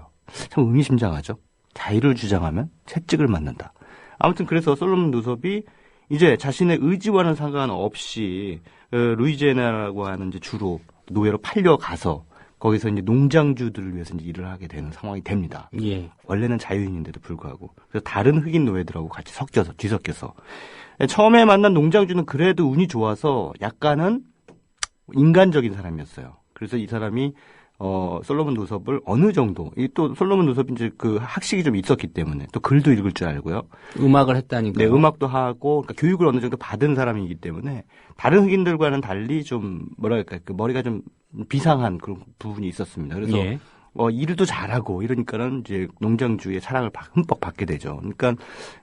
Speaker 4: 참 의미심장하죠. 자유를 주장하면 채찍을 맞는다. 아무튼 그래서 솔로몬 노섭이 이제 자신의 의지와는 상관없이 루이지애나라고 하는 이제 주로 노예로 팔려가서 거기서 이제 농장주들을 위해서 이제 일을 하게 되는 상황이 됩니다.
Speaker 3: 예.
Speaker 4: 원래는 자유인인데도 불구하고 그래서 다른 흑인 노예들하고 같이 뒤섞여서 처음에 만난 농장주는 그래도 운이 좋아서 약간은 인간적인 사람이었어요. 그래서 이 사람이 솔로몬 노섭을 어느 정도 또 솔로몬 노섭이 이제 그 학식이 좀 있었기 때문에 또 글도 읽을 줄 알고요.
Speaker 3: 음악을 했다니까.
Speaker 4: 네, 음악도 하고 그러니까 교육을 어느 정도 받은 사람이기 때문에 다른 흑인들과는 달리 좀 뭐랄까 그 머리가 좀 비상한 그런 부분이 있었습니다. 그래서
Speaker 3: 예.
Speaker 4: 일도 잘하고 이러니까는 이제 농장주의 사랑을 흠뻑 받게 되죠. 그러니까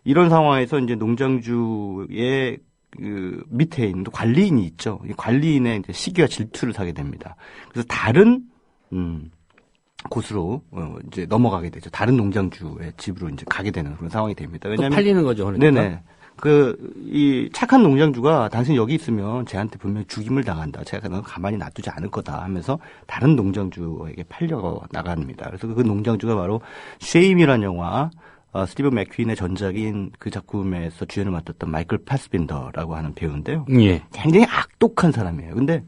Speaker 4: 이런 상황에서 이제 농장주의 그 밑에 있는 관리인이 있죠. 이 관리인의 이제 시기와 질투를 사게 됩니다. 그래서 다른 곳으로 이제 넘어가게 되죠. 다른 농장주의 집으로 이제 가게 되는 그런 상황이 됩니다. 왜냐하면
Speaker 3: 팔리는 거죠, 그러니까.
Speaker 4: 네네. 이 착한 농장주가 당신 여기 있으면 쟤한테 분명히 죽임을 당한다. 제가 너 가만히 놔두지 않을 거다 하면서 다른 농장주에게 팔려 나갑니다. 그래서 그 농장주가 바로 쉐임이라는 영화, 스티브 맥퀸의 전작인 그 작품에서 주연을 맡았던 마이클 파스빈더라고 하는 배우인데요.
Speaker 3: 예.
Speaker 4: 굉장히 악독한 사람이에요. 근데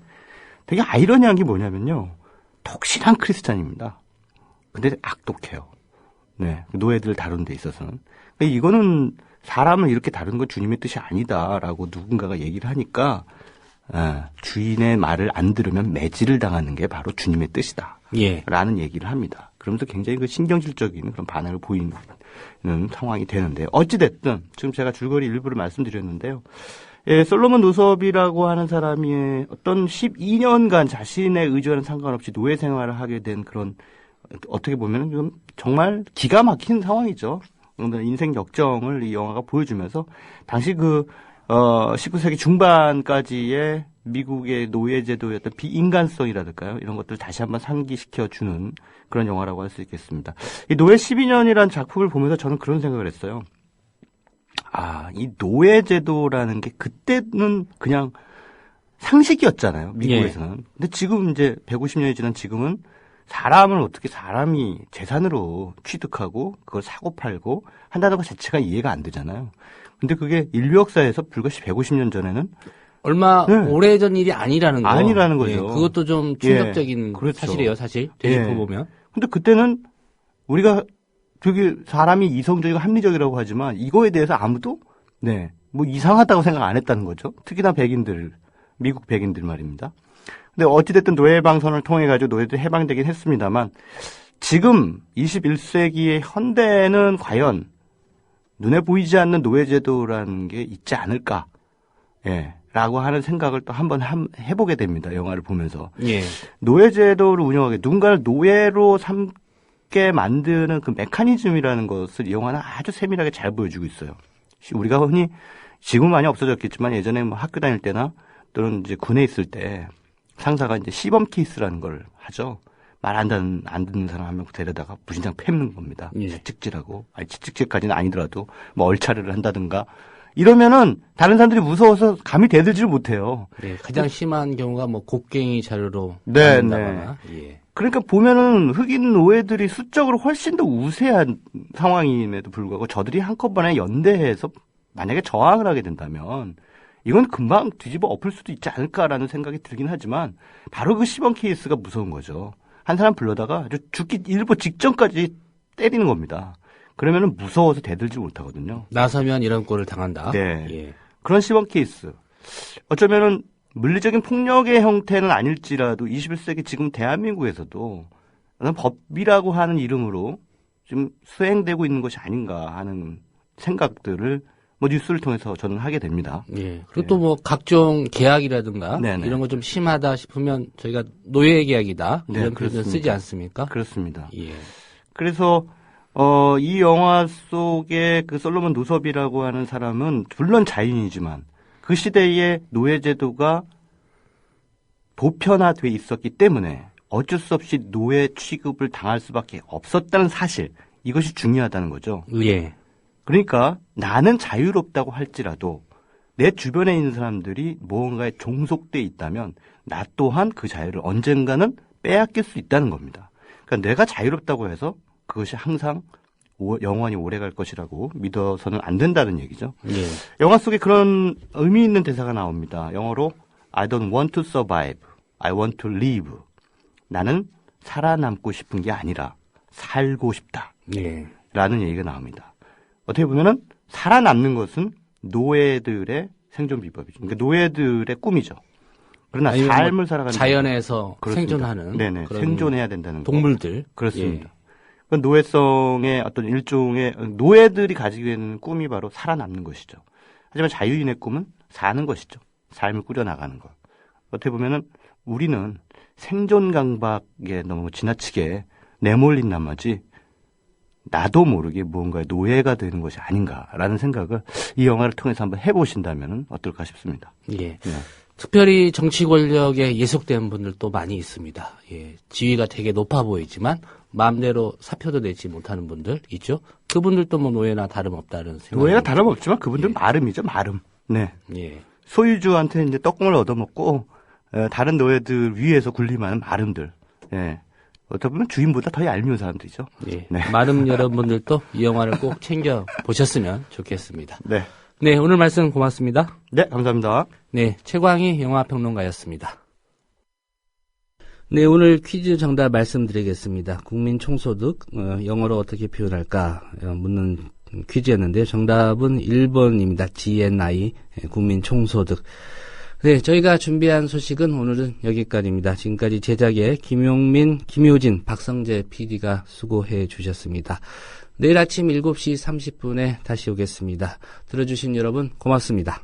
Speaker 4: 되게 아이러니한 게 뭐냐면요. 독실한 크리스찬입니다. 근데 악독해요. 네. 노예들을 다루는 데 있어서는. 근데 이거는 사람을 이렇게 다루는 건 주님의 뜻이 아니다라고 누군가가 얘기를 하니까 주인의 말을 안 들으면 매질을 당하는 게 바로 주님의 뜻이다.
Speaker 3: 예.
Speaker 4: 라는 얘기를 합니다. 그러면서 굉장히 그 신경질적인 그런 반응을 보이는 상황이 되는데 어찌됐든 지금 제가 줄거리 일부를 말씀드렸는데요. 예, 솔로몬 노섭이라고 하는 사람이 어떤 12년간 자신의 의지와는 상관없이 노예 생활을 하게 된 그런 어떻게 보면 좀 정말 기가 막힌 상황이죠. 인생 역정을 이 영화가 보여주면서 당시 19세기 중반까지의 미국의 노예제도였던 비인간성이라든가요. 이런 것들을 다시 한번 상기시켜주는 그런 영화라고 할 수 있겠습니다. 이 노예 12년이라는 작품을 보면서 저는 그런 생각을 했어요. 이 노예제도라는 게 그때는 그냥 상식이었잖아요. 미국에서는. 예. 근데 지금 이제 150년이 지난 지금은 사람을 어떻게 사람이 재산으로 취득하고 그걸 사고 팔고 한다는 것 자체가 이해가 안 되잖아요. 근데 그게 인류 역사에서 불과 150년 전에는
Speaker 3: 얼마 오래전 일이 아니라는 거.
Speaker 4: 아니라는 거죠.
Speaker 3: 예, 그것도 좀 충격적인
Speaker 4: 그렇죠.
Speaker 3: 사실이에요, 사실. 되짚어 보면.
Speaker 4: 근데 그때는 우리가 되게 사람이 이성적이고 합리적이라고 하지만 이거에 대해서 아무도 뭐 이상하다고 생각 안 했다는 거죠. 특히나 백인들, 미국 백인들 말입니다. 근데 어찌됐든 노예방선을 통해 가지고 노예들이 해방되긴 했습니다만 지금 21세기의 현대는 과연 눈에 보이지 않는 노예제도라는 게 있지 않을까? 라고 하는 생각을 또 한번 해보게 됩니다. 영화를 보면서.
Speaker 3: 예.
Speaker 4: 노예제도를 운영하게 누군가를 노예로 삼게 만드는 그 메커니즘이라는 것을 이 영화는 아주 세밀하게 잘 보여주고 있어요. 우리가 흔히 지금 많이 없어졌겠지만 예전에 뭐 학교 다닐 때나 또는 이제 군에 있을 때 상사가 이제 시범 케이스라는 걸 하죠. 말 안 듣는 사람 한 명 데려다가 부신장 팹는 겁니다. 채찍질하고, 채찍질까지는 아니더라도 뭐 얼차례를 한다든가 이러면은 다른 사람들이 무서워서 감히 대들지를 못해요.
Speaker 3: 네, 가장 심한 경우가 뭐 곡괭이 자루로
Speaker 4: 네.
Speaker 3: 예.
Speaker 4: 그러니까 보면은 흑인 노예들이 수적으로 훨씬 더 우세한 상황임에도 불구하고 저들이 한꺼번에 연대해서 만약에 저항을 하게 된다면 이건 금방 뒤집어 엎을 수도 있지 않을까라는 생각이 들긴 하지만 바로 그 시범 케이스가 무서운 거죠. 한 사람 불러다가 아주 죽기 일보 직전까지 때리는 겁니다. 그러면은 무서워서 대들지 못하거든요.
Speaker 3: 나서면 이런 꼴을 당한다.
Speaker 4: 네.
Speaker 3: 예.
Speaker 4: 그런 시범 케이스. 어쩌면은 물리적인 폭력의 형태는 아닐지라도 21세기 지금 대한민국에서도 법이라고 하는 이름으로 지금 수행되고 있는 것이 아닌가 하는 생각들을 뭐 뉴스를 통해서 저는 하게 됩니다.
Speaker 3: 예. 그리고 또 뭐 각종 계약이라든가
Speaker 4: 네네.
Speaker 3: 이런 거 좀 심하다 싶으면 저희가 노예 계약이다
Speaker 4: 네,
Speaker 3: 이런 표현을 쓰지 않습니까?
Speaker 4: 그렇습니다.
Speaker 3: 예.
Speaker 4: 그래서 이 영화 속의 그 솔로몬 노섭이라고 하는 사람은 물론 자인이지만 그 시대의 노예제도가 보편화돼 있었기 때문에 어쩔 수 없이 노예 취급을 당할 수밖에 없었다는 사실, 이것이 중요하다는 거죠.
Speaker 3: 예.
Speaker 4: 그러니까 나는 자유롭다고 할지라도 내 주변에 있는 사람들이 무언가에 종속돼 있다면 나 또한 그 자유를 언젠가는 빼앗길 수 있다는 겁니다. 그러니까 내가 자유롭다고 해서 그것이 항상 영원히 오래갈 것이라고 믿어서는 안 된다는 얘기죠.
Speaker 3: 예.
Speaker 4: 영화 속에 그런 의미 있는 대사가 나옵니다. 영어로 I don't want to survive, I want to live. 나는 살아남고 싶은 게 아니라 살고 싶다.
Speaker 3: 예.
Speaker 4: 라는 얘기가 나옵니다. 어떻게 보면은 살아남는 것은 노예들의 생존 비법이죠. 그러니까 노예들의 꿈이죠. 그러나 삶을 살아가는
Speaker 3: 자연에서
Speaker 4: 그렇습니다.
Speaker 3: 생존하는
Speaker 4: 네네, 생존해야 된다는
Speaker 3: 동물들
Speaker 4: 거. 그렇습니다. 그 노예성의 어떤 일종의 노예들이 가지고 있는 꿈이 바로 살아남는 것이죠. 하지만 자유인의 꿈은 사는 것이죠. 삶을 꾸려나가는 것. 어떻게 보면은 우리는 생존 강박에 너무 지나치게 내몰린 나머지 나도 모르게 무언가의 노예가 되는 것이 아닌가라는 생각을 이 영화를 통해서 한번 해보신다면 어떨까 싶습니다.
Speaker 3: 예. 특별히 정치 권력에 예속된 분들도 많이 있습니다. 예. 지위가 되게 높아 보이지만 마음대로 사표도 내지 못하는 분들 있죠. 그분들도 뭐 노예나 다름없다는 생각.
Speaker 4: 노예가 다름없지만 그분들은 마름이죠, 마름. 네.
Speaker 3: 예.
Speaker 4: 소유주한테 이제 떡국을 얻어먹고 다른 노예들 위에서 군림하는 마름들. 예. 어떻게 보면 주인보다 더 얄미운 사람들이죠.
Speaker 3: 예.
Speaker 4: 네.
Speaker 3: 마름 여러분들도 이 영화를 꼭 챙겨 보셨으면 좋겠습니다.
Speaker 4: 네.
Speaker 3: 네, 오늘 말씀 고맙습니다.
Speaker 4: 네, 감사합니다.
Speaker 3: 네, 최광희 영화평론가였습니다. 네, 오늘 퀴즈 정답 말씀드리겠습니다. 국민 총소득, 영어로 어떻게 표현할까 묻는 퀴즈였는데 정답은 1번입니다. GNI, 국민 총소득. 네, 저희가 준비한 소식은 오늘은 여기까지입니다. 지금까지 제작에 김용민, 김효진, 박성재 PD가 수고해 주셨습니다. 내일 아침 7시 30분에 다시 오겠습니다. 들어주신 여러분 고맙습니다.